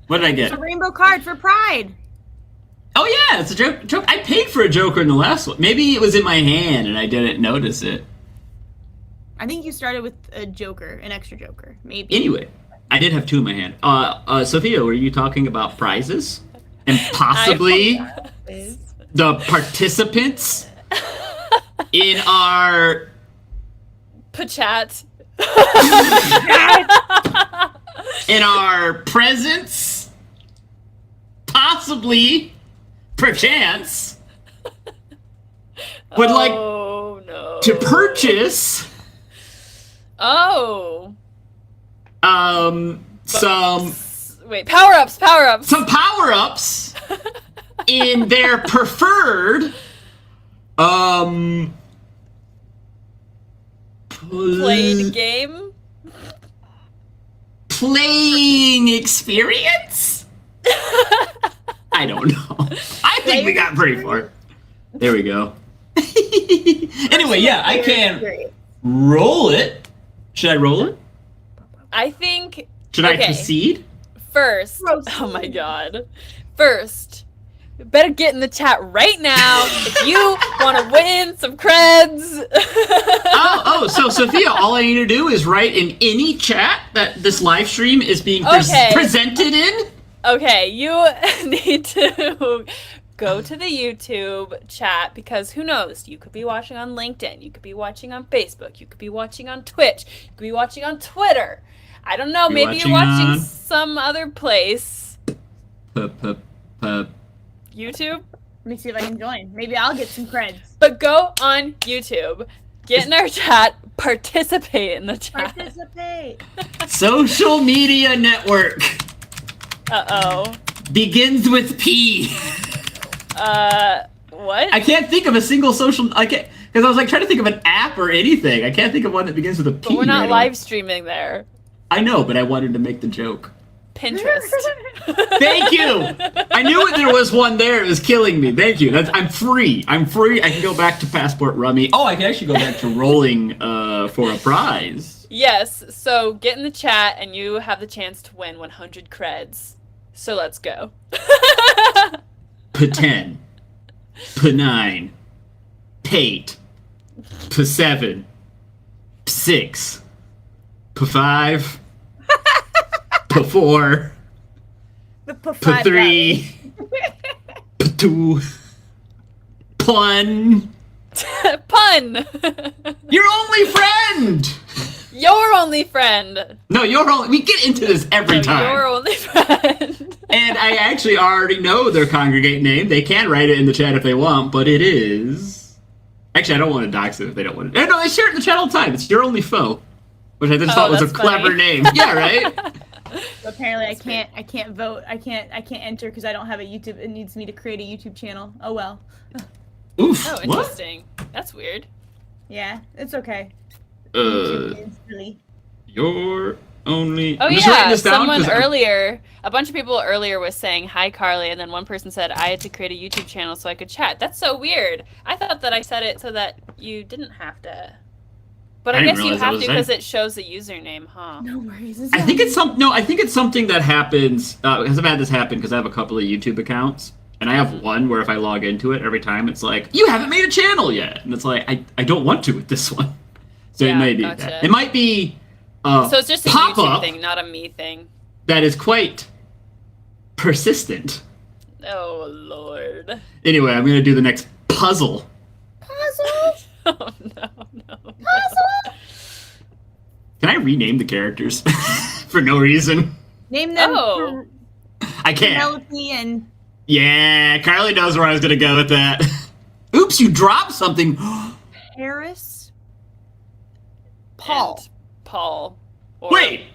What did I get? It's a rainbow card for Pride. Oh yeah, it's a joke. I paid for a Joker in the last one. Maybe it was in my hand and I didn't notice it. I think you started with a Joker, an extra Joker, maybe. Anyway, I did have 2 in my hand. Sophia, were you talking about prizes? And possibly the participants in our... Pachat. in our presence, possibly, perchance, would like to purchase some power-ups. Some power-ups in their preferred played game? Playing experience? I don't know. I think we got pretty far. There we go. Anyway, yeah, I can roll it. Should I roll it? I think... Should I proceed? First. Oh my god. First. Better get in the chat right now if you want to win some creds. So Sophia, all I need to do is write in any chat that this live stream is being presented in. Okay, you need to go to the YouTube chat because who knows? You could be watching on LinkedIn. You could be watching on Facebook. You could be watching on Twitch. You could be watching on Twitter. I don't know. Maybe you're watching some other place. YouTube? Let me see if I can join. Maybe I'll get some creds. But go on YouTube, get in our chat, participate in the chat. Participate. Social media network. Uh-oh. Begins with P. What? I can't think of a single social... I can't... Because I was like trying to think of an app or anything. I can't think of one that begins with a P. But we're not live streaming there. I know, but I wanted to make the joke. Pinterest. Thank you. I knew there was one there. It was killing me. Thank you. I'm free. I can go back to Passport Rummy. Oh, I can actually go back to rolling for a prize. Yes. So get in the chat, and you have the chance to win 100 creds. So let's go. P10, P9, P8, P7, P6, P5. P4, P3, P2, P1, Pun! Your only friend! Your only friend! No, your only... We get into this every time. Your only friend. And I actually already know their Kongregate name. They can write it in the chat if they want, but it is... Actually, I don't want to dox it if they don't want it. No, they share it in the chat all the time. It's Your Only Foe. Which I just thought was a clever funny. name. Yeah, right? So apparently I can't vote. I can't enter because I don't have a YouTube. It needs me to create a YouTube channel. Oh well. Oof. Oh, What? interesting. That's weird. Yeah, it's okay. Uh, YouTube is really... Your only... Oh I'm just writing yeah, this down someone 'cause earlier, a bunch of people earlier was saying, hi Carly, and then one person said, I had to create a YouTube channel so I could chat. That's so weird. I thought that I said it so that you didn't have to. But I I didn't guess you realize that have was to a because thing. it shows the username, huh? No worries. I think it's something that happens because I've had this happen because I have a couple of YouTube accounts and I have one where if I log into it every time it's like you haven't made a channel yet and it's like I don't want to with this one, so Yeah, it might be gotcha. that. It might be So it's just a pop YouTube up thing, not a me thing. that is quite persistent. Oh lord. Anyway, I'm gonna do the next puzzle. Puzzle. Oh no. Puzzle. Can I rename the characters for no reason? Name them. Oh. I can't. Penelope and Yeah, Carly knows where I was gonna go with that. Oops, you dropped something. Paris. Paul. And Paul. Or Wait,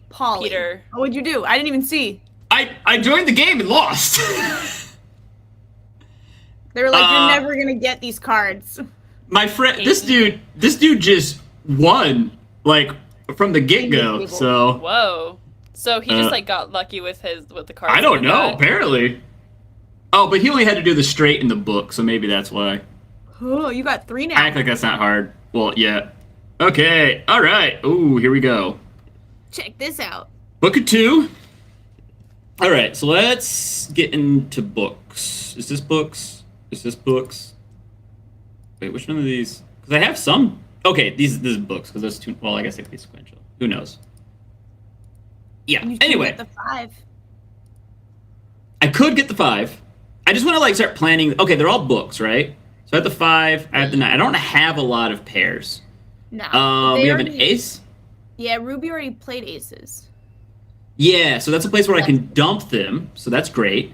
Polly. Peter. Oh, what'd you do? I didn't even see. I joined the game and lost. They were like, Uh, "You're never gonna get these cards." My friend, this dude just won like from the get go. So Whoa. So he just like got lucky with the cards. I don't that he know. got? Apparently. Oh, but he only had to do the straight in the book, so maybe that's why. Oh, you got 3 now. I act like that's not hard. Well, yeah. Okay. All right. Ooh, here we go. Check this out. Book of 2. All right. So let's get into books. Is this books? Is this books? Wait, which one of these? Because I have some. Okay, this is books because those two. Well, I guess they could be sequential. Who knows? Yeah. You can Anyway, get the 5. I could get the 5. I just want to like start planning. Okay, they're all books, right? So I have the 5. I have the 9. I don't have a lot of pairs. No. We have an ace. Yeah, Ruby already played aces. Yeah, so that's a place where I can dump them. So that's great.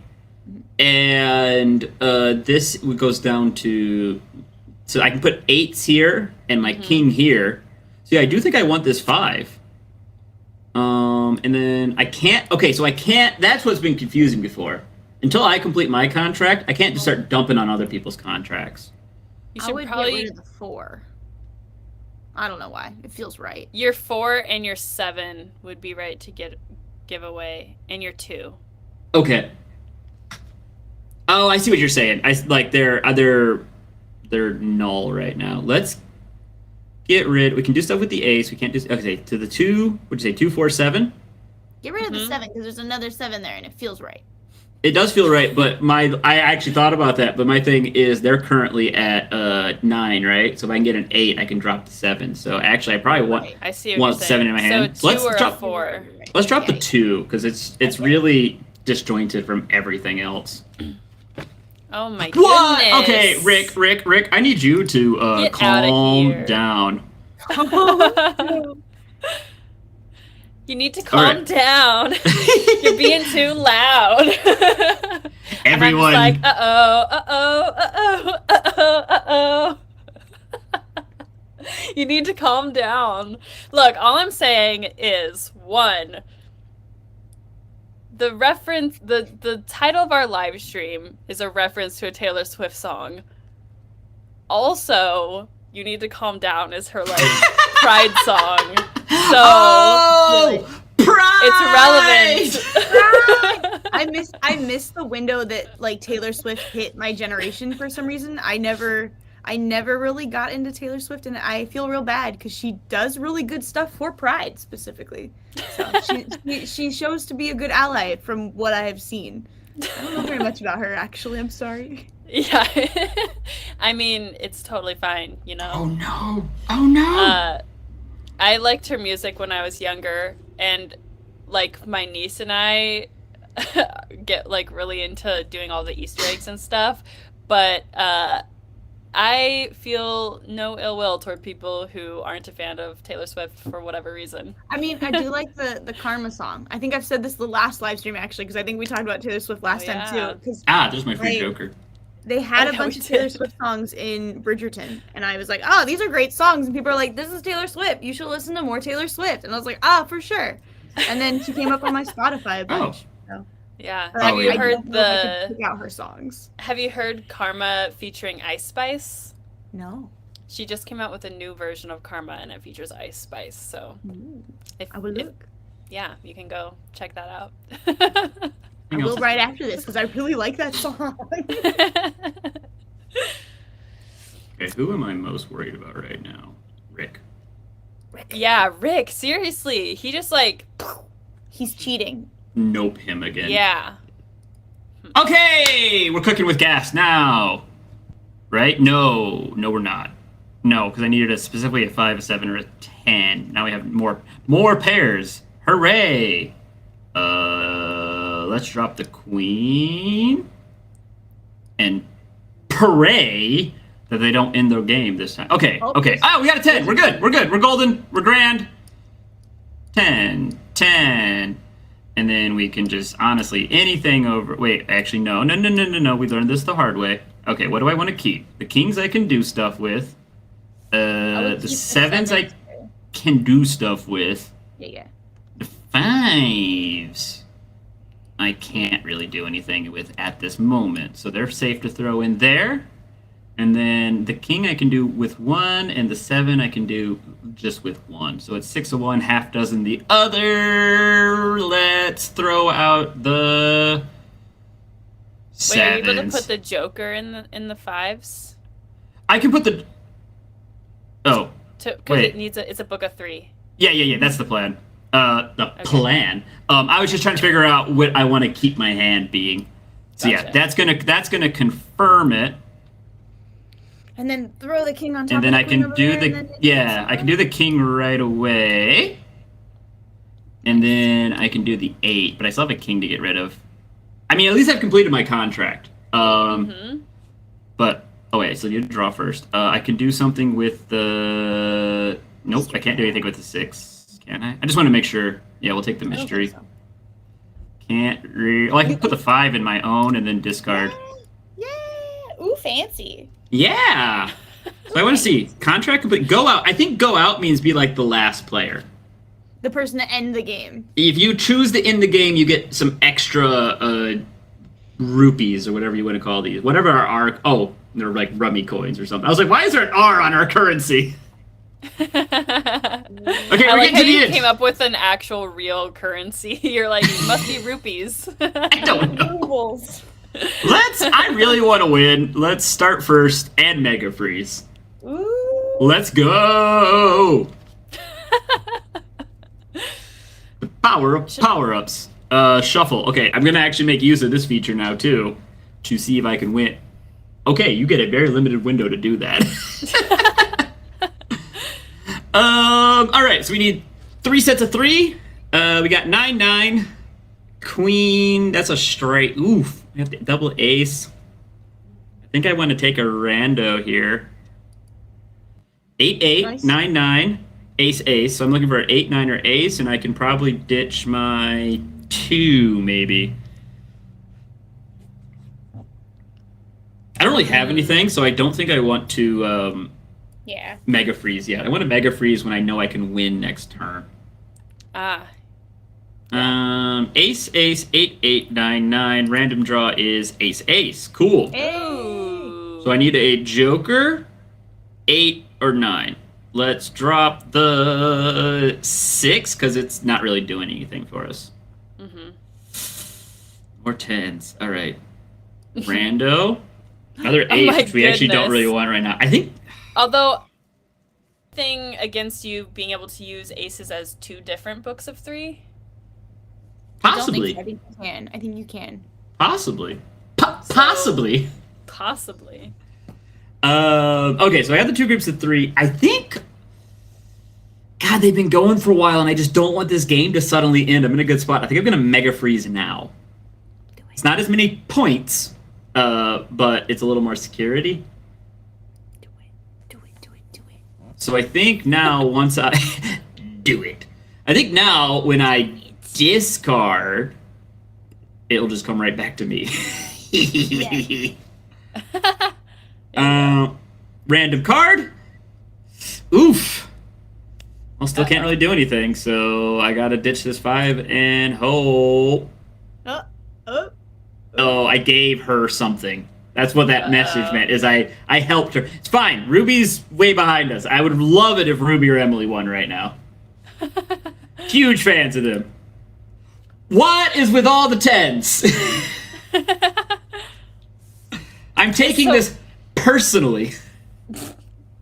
And this goes down to, so I can put 8s here and my king here. So yeah, I do think I want this 5. And then I can't. Okay, so I can't. That's what's been confusing before. Until I complete my contract, I can't just start dumping on other people's contracts. You I should would probably get rid of the 4. I don't know why. It feels right. your 4 and your 7 would be right to give away, and your 2. Okay. Oh, I see what you're saying. I like they're null right now. Let's get rid. We can do stuff with the ace. We can't do. Okay, to the 2. What'd you say? 2, 4, 7. Get rid of the 7 because there's another 7 there and it feels right. It does feel right, but I actually thought about that. But my thing is they're currently at 9, right? So if I can get an 8, I can drop the 7. So actually, I probably want I see what want you're saying. 7 in my hand. So 2 let's or drop a 4. let's drop the Yeah. 2 because it's really disjointed from everything else. Oh my goodness. What? Okay, Rick, I need you to Get outta calm here. down. You need to All calm right. down. You're being too loud. And I'm Everyone, just like, uh-oh. You need to calm down. Look, all I'm saying is, 1, the reference, the title of our live stream is a reference to a Taylor Swift song. Also, You Need to Calm Down is her, like, Pride song. So, oh, pride! it's relevant. I missed the window that like Taylor Swift hit my generation for some reason. I never really got into Taylor Swift, and I feel real bad because she does really good stuff for Pride specifically. So she shows to be a good ally from what I have seen. I don't know very much about her actually. I'm sorry. Yeah. I mean, it's totally fine, you know? Oh no! Oh no! I liked her music when I was younger, and like my niece and I get like really into doing all the Easter eggs and stuff, but I feel no ill will toward people who aren't a fan of Taylor Swift for whatever reason. I mean, I do like the Karma song. I think I've said this the last live stream actually, because I think we talked about Taylor Swift last time too. Because there's my free Joker. they had a yeah, bunch we of Taylor did. Swift songs in Bridgerton, and I was like, oh, these are great songs, and people are like, this is Taylor Swift. You should listen to more Taylor Swift, and I was like, ah, for sure. And then she came up on my Spotify a bunch. So. Yeah. But Have you I heard don't know if I could pick out her songs? Have you heard Karma featuring Ice Spice? No. She just came out with a new version of Karma, and it features Ice Spice. So, I will look. Yeah, you can go check that out. I will right after this because I really like that song. Okay, who am I most worried about right now? Rick. Yeah, Rick. Seriously, he just like. He's cheating. Nope him again. Yeah. Okay, we're cooking with gas now. Right? No, we're not. No, because I needed specifically a 5, a 7, or a 10. Now we have more pairs. Hooray! Let's drop the queen and pray that they don't end the game this time. Okay. Oh, we got a 10. We're good. We're golden. We're grand. 10. And then we can just, honestly, anything over... Wait, actually, no. We learned this the hard way. Okay, what do I want to keep? The kings I can do stuff with. The 7s I can do stuff with. Yeah. The 5s I can't really do anything with at this moment. So they're safe to throw in there. And then the king I can do with 1, and the 7 I can do just with 1. So it's 6 of 1, half dozen the other. Let's throw out the 7s. Wait, are you able to put the Joker in the 5s? I can put the... Oh. Because it's a book of 3. Yeah, that's the plan. Plan. I was just trying to figure out what I want to keep my hand being. So Gotcha. yeah, that's gonna confirm it. And then throw the king on top. And then of I the queen can over do there, I can do the king right away. And then I can do the 8, but I still have a king to get rid of. I mean, at least I've completed my contract. But oh wait, so you draw first. I can do something with the. Nope, I can't do anything with the 6. Can I? I just want to make sure. Yeah, we'll take the mystery. So. I can put the 5 in my own and then discard. Yeah. Ooh, fancy. Yeah. So I want to see contract complete. Go out. I think go out means be like the last player. The person to end the game. If you choose to end the game, you get some extra rupees or whatever you want to call these. Whatever they're like rummy coins or something. I was like, why is there an R on our currency? Okay, I we're like getting how to the you end. came up with an actual real currency. You're like, it must be rupees. I don't know. Rubles. I really want to win. Let's start first and Mega Freeze. Ooh. Let's go. Power-ups. Shuffle. Okay, I'm going to actually make use of this feature now, too, to see if I can win. Okay, you get a very limited window to do that. All right, so we need 3 sets of 3. We got 9, queen. That's a straight. Oof. We have the double ace. I think I want to take a rando here. 8, Nice. 9, ace. So I'm looking for an 8, 9, or ace, and I can probably ditch my 2, maybe. I don't really have anything, so I don't think I want to Yeah. Mega Freeze yet. I want to Mega Freeze when I know I can win next turn. Ace, 8, 9. Random draw is ace. Cool. Ooh. So I need a Joker, 8 or 9. Let's drop the 6 because it's not really doing anything for us. More 10s. All right. Rando. Another 8, my which we actually don't goodness. really want right now. I think. Although, thing against you being able to use aces as 2 different books of 3. Possibly. I think you can. I think you can. Possibly. Possibly. Possibly. Okay, so I have the 2 groups of 3. I think. God, they've been going for a while, and I just don't want this game to suddenly end. I'm in a good spot. I think I'm going to Mega Freeze now. It's not as many points, but it's a little more security. So I think now once I do it, I think now when I discard, it'll just come right back to me. Random card. Oof. Well, still can't really do anything, so I gotta ditch this 5 and hope. Oh, I gave her something. That's what that message meant, is I helped her. It's fine. Ruby's way behind us. I would love it if Ruby or Emily won right now. Huge fans of them. What is with all the 10s? I'm taking this personally.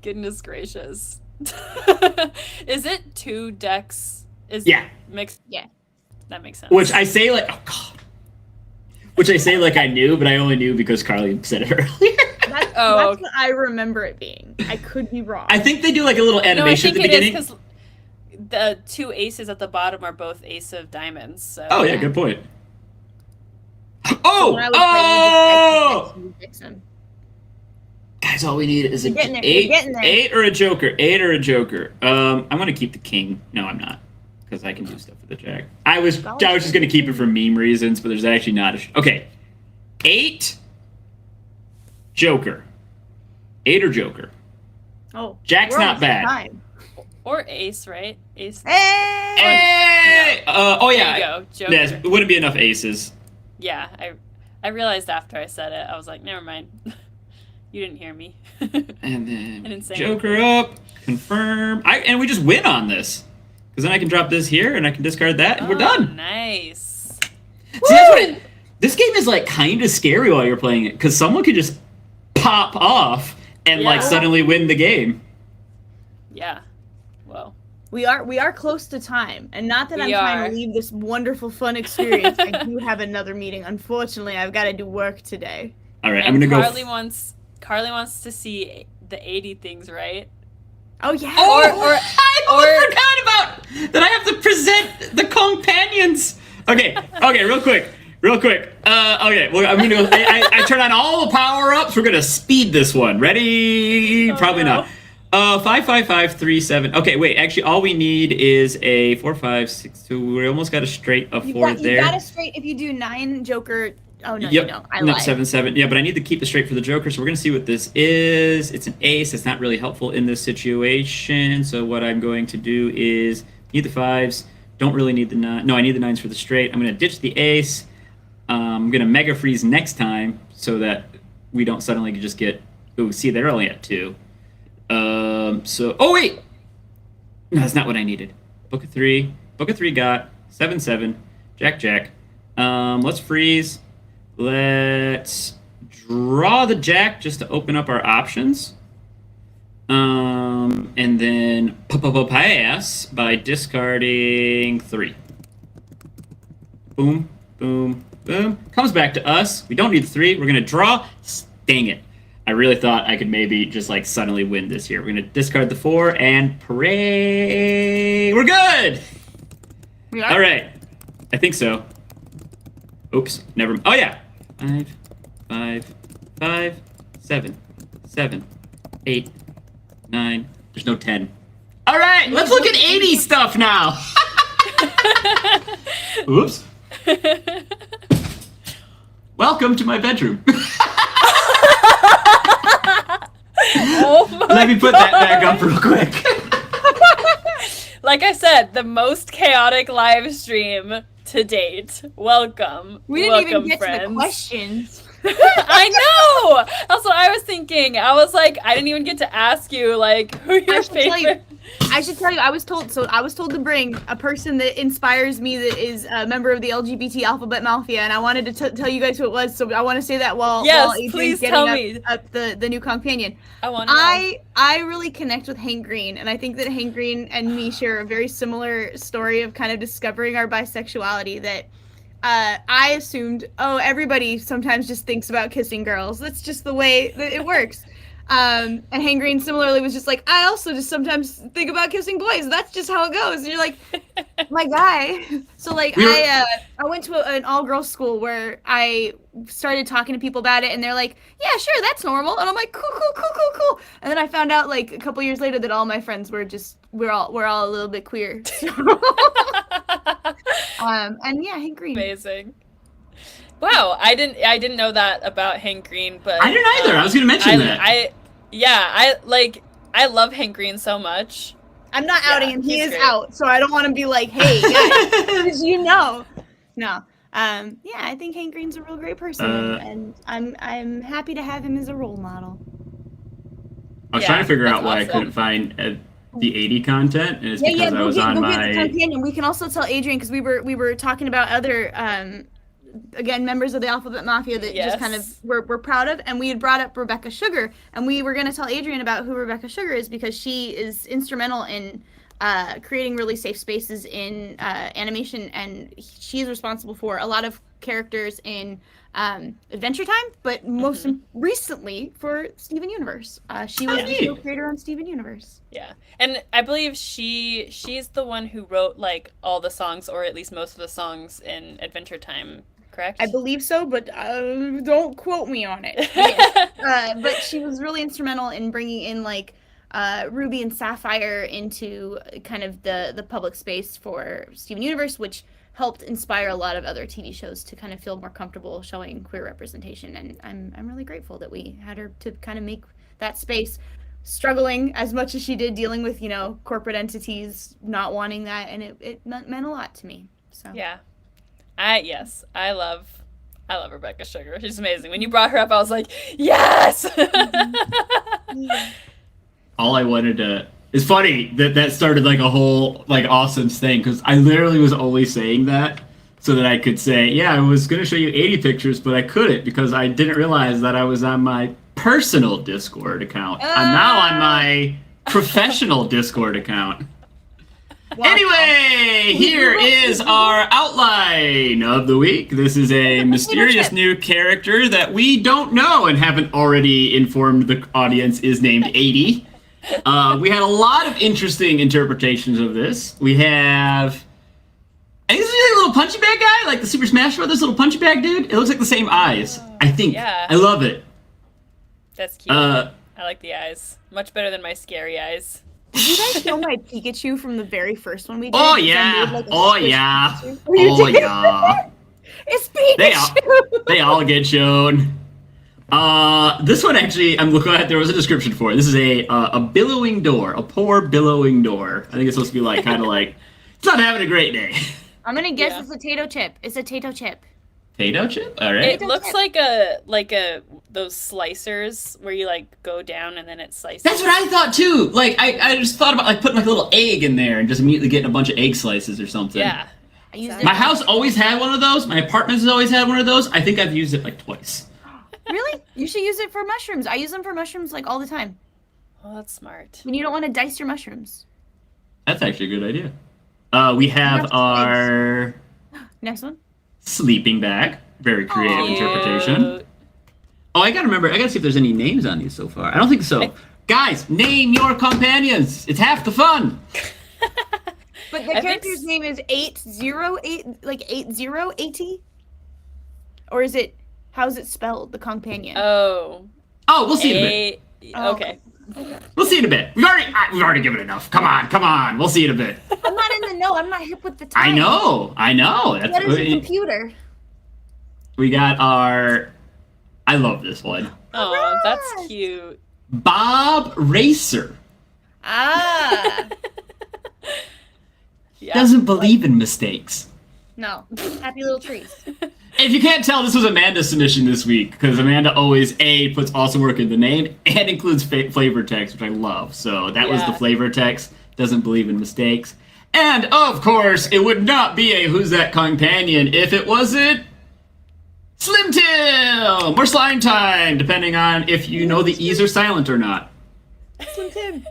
Goodness gracious. Is it 2 decks? Yeah. Mixed? Yeah. That makes sense. Which I say like, oh god. Which I say like I knew, but I only knew because Carly said it earlier. That's what I remember it being. I could be wrong. I think they do like a little animation at the beginning. Because the 2 aces at the bottom are both ace of diamonds. So. Oh yeah, good point. So Guys, all we need is an getting there, 8, 8 or a joker. 8 or a joker. I'm gonna keep the king. No, I'm not, because I can do stuff with the jack. I was just gonna keep it for meme reasons, but there's actually not a. Okay, 8. Joker. 8 or joker. Oh, Jack's not bad. Time. Or ace, right? Ace. Hey! Oh yeah. There you go. Joker. Yes, it wouldn't be enough aces. Yeah, I realized after I said it, I was like, never mind. You didn't hear me. And then I didn't say joker up, confirm. And we just win on this. Because then I can drop this here and I can discard that and we're done. Nice. See, that's what this game is like kind of scary while you're playing it. Because someone could just pop off and like suddenly win the game. Yeah. Well. We are close to time, and not that I'm trying to leave this wonderful, fun experience. I do have another meeting. Unfortunately, I've got to do work today. All right, I'm gonna go. Carly wants to see the 80 things, right? Oh yeah. I forgot about that. I have to present the companions. Okay, real quick. Okay, well, I'm gonna go. I turn on all the power ups. We're gonna speed this one. Ready? Probably not. 5, 5, 5, 3, 7. Okay, wait. Actually, all we need is a 4, 5, 6, 2. We almost got a straight of 4 there. You got a straight if you do 9 joker. Oh no, yep. you don't. I lied. 7, 7. Yeah, but I need to keep the straight for the joker. So we're gonna see what this is. It's an ace. It's not really helpful in this situation. So what I'm going to do is need the 5s. Don't really need the 9. No, I need the 9s for the straight. I'm gonna ditch the ace. I'm gonna mega freeze next time so that we don't suddenly just get. Oh, see, they're only at 2. So, oh wait, no, that's not what I needed. Book of 3 got 7, 7, Jack, Jack. Let's freeze. Let's draw the Jack just to open up our options. And then pass by discarding 3. Boom, boom, boom. Comes back to us. We don't need 3. We're gonna draw. Dang it. I really thought I could maybe just like suddenly win this here. We're gonna discard the 4 and parade. We're good. Yeah. All right, I think so. Oops, never. Oh yeah. 5, 5, 5, 7, 7, 8, 9. There's no 10. All right, let's look at 80 stuff now. Oops. Welcome to my bedroom. Let me put that back up real quick. Like I said, the most chaotic live stream to date. Welcome. We didn't even get friends. to the questions. I know! That's what I was thinking. I was like, I didn't even get to ask you, like, who your favorite... I should tell you, I was told to bring a person that inspires me that is a member of the LGBT Alphabet Mafia, and I wanted to tell you guys who it was, so I want to say that while Adrian's getting up the new companion. I really connect with Hank Green, and I think that Hank Green and me share a very similar story of kind of discovering our bisexuality that I assumed, everybody sometimes just thinks about kissing girls. That's just the way that it works. And Hank Green similarly was just like, I also just sometimes think about kissing boys. That's just how it goes. And you're like, my guy. So like I went to an all-girls school where I started talking to people about it, and they're like, yeah, sure, that's normal. And I'm like, cool. And then I found out like a couple years later that all my friends were just we're all a little bit queer. So. And yeah, Hank Green. Amazing. Wow, I didn't know that about Hank Green, but I didn't either. I was going to mention that. I love Hank Green so much. I'm not outing him. He is great. out, so I don't want to be like, hey, guys, because you know. No. Yeah, I think Hank Green's a real great person, and I'm happy to have him as a role model. I was trying to figure out why I couldn't find the 80 content, and it's because I was on my... companion. We can also tell Adrian, because we were talking about other again, members of the Alphabet Mafia that just kind of we're proud of, and we had brought up Rebecca Sugar, and we were going to tell Adrian about who Rebecca Sugar is, because she is instrumental in creating really safe spaces in animation, and she is responsible for a lot of characters in Adventure Time, but most recently for Steven Universe. She was the show creator on Steven Universe. Yeah, and I believe she's the one who wrote like all the songs, or at least most of the songs in Adventure Time. Correct? I believe so, but don't quote me on it. Yes. But she was really instrumental in bringing in like Ruby and Sapphire into kind of the public space for Steven Universe, which helped inspire a lot of other TV shows to kind of feel more comfortable showing queer representation. And I'm really grateful that we had her to kind of make that space, struggling as much as she did, dealing with, corporate entities not wanting that, and it meant a lot to me. So yeah. I love Rebecca Sugar. She's amazing. When you brought her up, I was like, yes! All I wanted to... It's funny that started like a whole like awesome thing, because I literally was only saying that so that I could say, yeah, I was going to show you 80 pictures, but I couldn't because I didn't realize that I was on my personal Discord account. I'm now on my professional Discord account. Anyway, here is our outline of the week. This is a mysterious new character that we don't know and haven't already informed the audience is named 80. We had a lot of interesting interpretations of this. We have... I think this is a little punchy bag guy, like the Super Smash Brothers little punchy bag dude. It looks like the same eyes, I think. Yeah. I love it. That's cute. I like the eyes. Much better than my scary eyes. Did you guys show my Pikachu from the very first one we did? Oh, yeah. Oh, yeah. Oh, yeah. It's Pikachu! They all get shown. This one actually, I'm looking at, there was a description for it. This is a billowing door, a poor billowing door. I think it's supposed to be like, kind of like, it's not having a great day. I'm gonna guess it's a Tato chip. It's a Tato chip. Tato chip? All right. It looks like those slicers where you like go down and then it slices. That's what I thought too. Like I just thought about like putting like a little egg in there and just immediately getting a bunch of egg slices or something. Yeah. My house always had one of those. My apartment has always had one of those. I think I've used it like twice. Really? You should use it for mushrooms. I use them for mushrooms like all the time. Oh, that's smart. When you don't want to dice your mushrooms. That's actually a good idea. We have our next one. Sleeping bag. Very creative interpretation. Oh, I gotta see if there's any names on these so far. I don't think so. Guys, name your companions. It's half the fun. But the character's name is 808, like 8080? Or is it, how's it spelled, the companion? Oh, we'll see in a bit. Okay. We'll see in a bit. We've already given enough. Come on. We'll see in a bit. I'm not in the know. I'm not hip with the time. I know. That is a computer. We got our... I love this one. Oh, that's cute. Bob Racer. Yeah. Doesn't believe in mistakes. No. Happy little trees. If you can't tell, this was Amanda's submission this week, because Amanda always, puts awesome work in the name, and includes flavor text, which I love. So that was the flavor text. Doesn't believe in mistakes. And, of course, it would not be a Who's That Companion if it wasn't Slim Tim! Or Slime Time, depending on if you know the E's are silent or not. Slim Tim.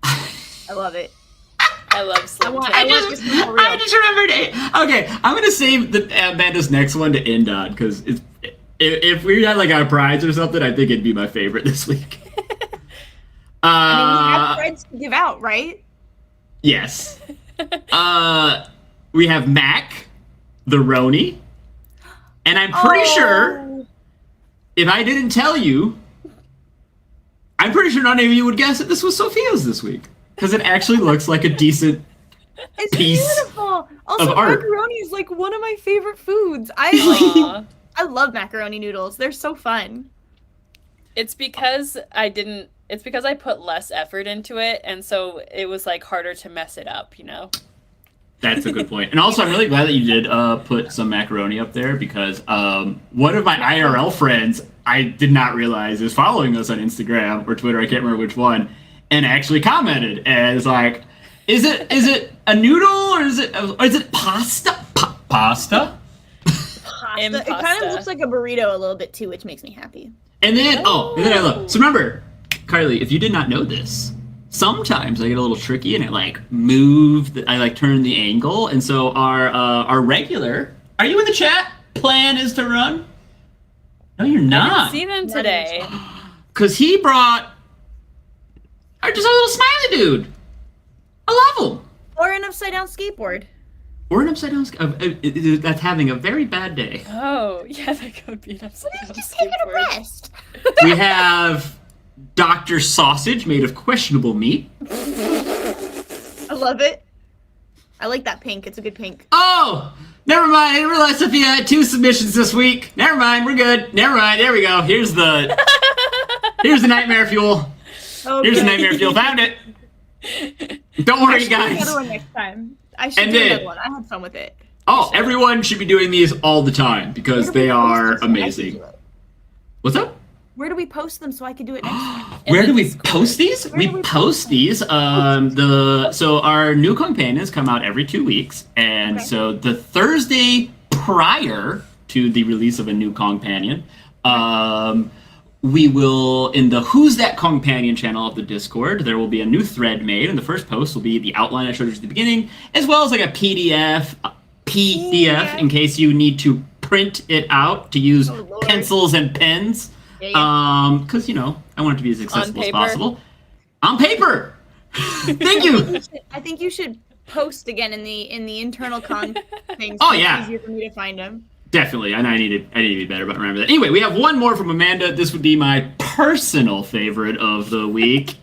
I love it. I love Slim Tim. I just remembered it. Okay, I'm going to save Amanda's next one to end on, because if we had like a prize or something, I think it'd be my favorite this week. I mean, we have threads to give out, right? Yes. We have Mac, the Roni, and I'm pretty sure if I didn't tell you, I'm pretty sure none of you would guess that this was Sophia's this week because it actually looks like a decent piece beautiful. Also, of art. macaroni is like one of my favorite foods. I love macaroni noodles. They're so fun. It's because I put less effort into it, and so it was like harder to mess it up, you know? That's a good point. And also, I'm really glad that you did put some macaroni up there because one of my IRL friends I did not realize is following us on Instagram or Twitter. I can't remember which one, and actually commented and is like, "Is it a noodle or is it pasta? Pasta?" It kind of looks like a burrito a little bit too, which makes me happy. And then I love. So remember, Carly, if you did not know this, sometimes I get a little tricky and I like I like turn the angle, and so our regular. Are you in the chat? Plan is to run. No, you're not. I haven't seen him today. Cause he brought just a little smiley dude. I love him. Or an upside down skateboard. Or an upside down that's having a very bad day. Oh, yeah, that could be an upside down Just taking a skateboard. rest. We have Dr. Sausage made of questionable meat. I love it. I like that pink. It's a good pink. Oh, never mind. I didn't realize Sophia had 2 submissions this week. Never mind. We're good. Never mind. There we go. Here's the nightmare fuel. Okay. Here's the nightmare fuel. Found it. Don't worry, I should do guys. another one next time. I should And do then- another one. I had fun with it. Oh, everyone should be doing these all the time because they are Where do we post them so I can amazing. do it? What's up? Where do we post them so I can do it next time? Where the do we Discord. post these? Where We do we post post these. So our new companions come out every 2 weeks, and Okay. so the Thursday prior to the release of a new companion, we will in the Who's That Companion channel of the Discord. There will be a new thread made, and the first post will be the outline I showed you at the beginning, as well as like a PDF in case you need to print it out to use Oh, Lord. pencils and pens. Yeah. Because I want it to be as accessible as paper? possible. On paper. Thank you. I think you should post again in the internal con things. Oh, so it's yeah. easier for me to find them. Definitely, and I need to be better about remembering that. Anyway, we have one more from Amanda. This would be my personal favorite of the week.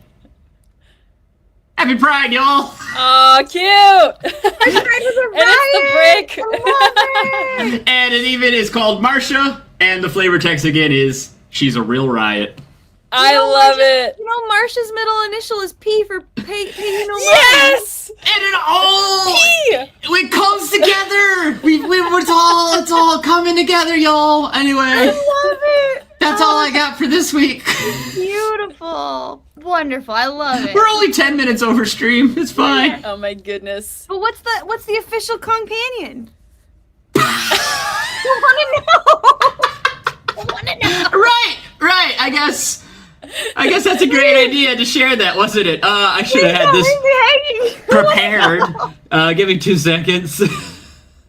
Happy Pride, y'all! Oh, cute! And it's the brick. And it even is called Marsha, and the flavor text again is "She's a real riot." I love it. You know, Marsha's middle initial is P for pay you no mind. Yes! And it all P! it comes together. It's all coming together, y'all. Anyway, I love it. that's all I got for this week. Beautiful. Wonderful. I love it. We're only 10 minutes over stream. It's fine. Oh my goodness. But what's the official companion? I want to know. I want to know. Right. I guess that's a great idea to share that, wasn't it? I should have had this prepared. Give me 2 seconds.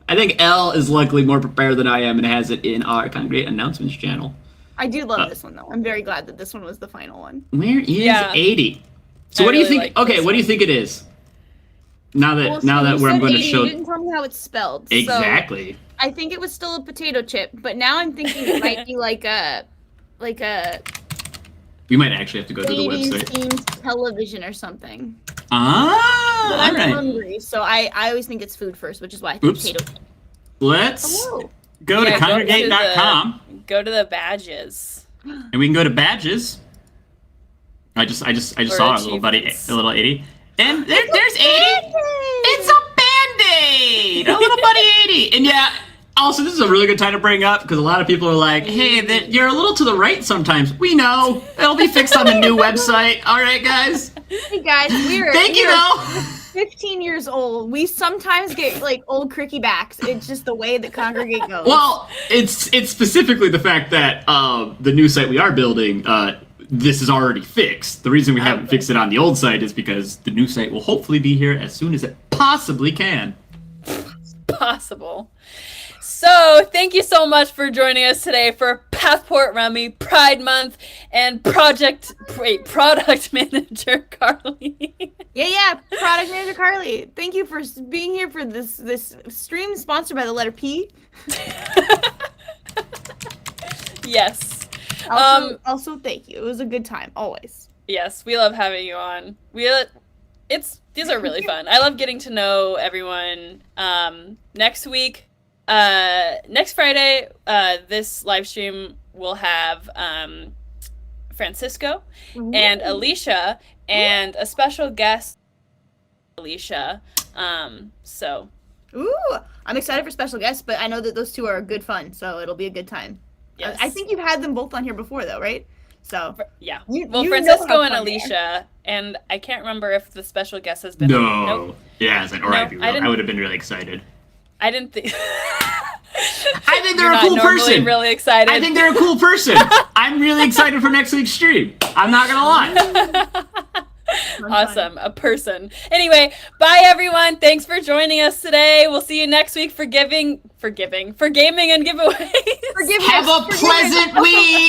I think Elle is luckily more prepared than I am and has it in our Kongregate announcements channel. I do love this one though. I'm very glad that this one was the final one. Where is Yeah. 80? So I what do you really think? like Okay, this what do you think it is? Now that where I'm going to show You didn't tell me how it's spelled. exactly. So I think it was still a potato chip, but now I'm thinking it might be like a We might actually have to go to the 80s website. themed television or something. Ah, But all I'm right. hungry, so I always think it's food first, which is why I think Oops. potato chip. Let's Hello. go to Yeah, congregate.com Go to the badges. and we can go to badges. I just Or saw a little buddy, achievements. a little 80. And there's 80. It's a Band-Aid! A little buddy 80. And yeah, also this is a really good time to bring up because a lot of people are like, hey, you're a little to the right sometimes. We know. It'll be fixed on the new website. All right, guys. Hey guys, Thank you, though. 15 years old. We sometimes get like old cricky backs. It's just the way that Kongregate goes. Well, it's specifically the fact that the new site we are building, this is already fixed. The reason we haven't fixed it on the old site is because the new site will hopefully be here as soon as it possibly can. possible. So, thank you so much for joining us today for Passport Rummy, Pride Month, and Product Manager Carly. Yeah, product manager Carly. Thank you for being here for this stream sponsored by the letter P. Yes. Also, thank you. It was a good time, always. Yes, we love having you on. These are really fun. I love getting to know everyone. Next week, next Friday, this live stream will have Francisco and Alicia and a special guest, Alicia. Ooh, I'm excited for special guests, but I know that those two are good fun, so it'll be a good time. Yes. I think you've had them both on here before, though, right? So yeah. You Francisco and Alicia, and I can't remember if the special guest has been. No. Nope. Yeah, it's like, all right, I would have been really excited. I didn't think. I think they're a cool person. Really excited. I think they're a cool person. I'm really excited for next week's stream. I'm not gonna lie. Awesome, a person. Anyway, bye everyone. Thanks for joining us today. We'll see you next week for gaming and giveaways. Have a pleasant week.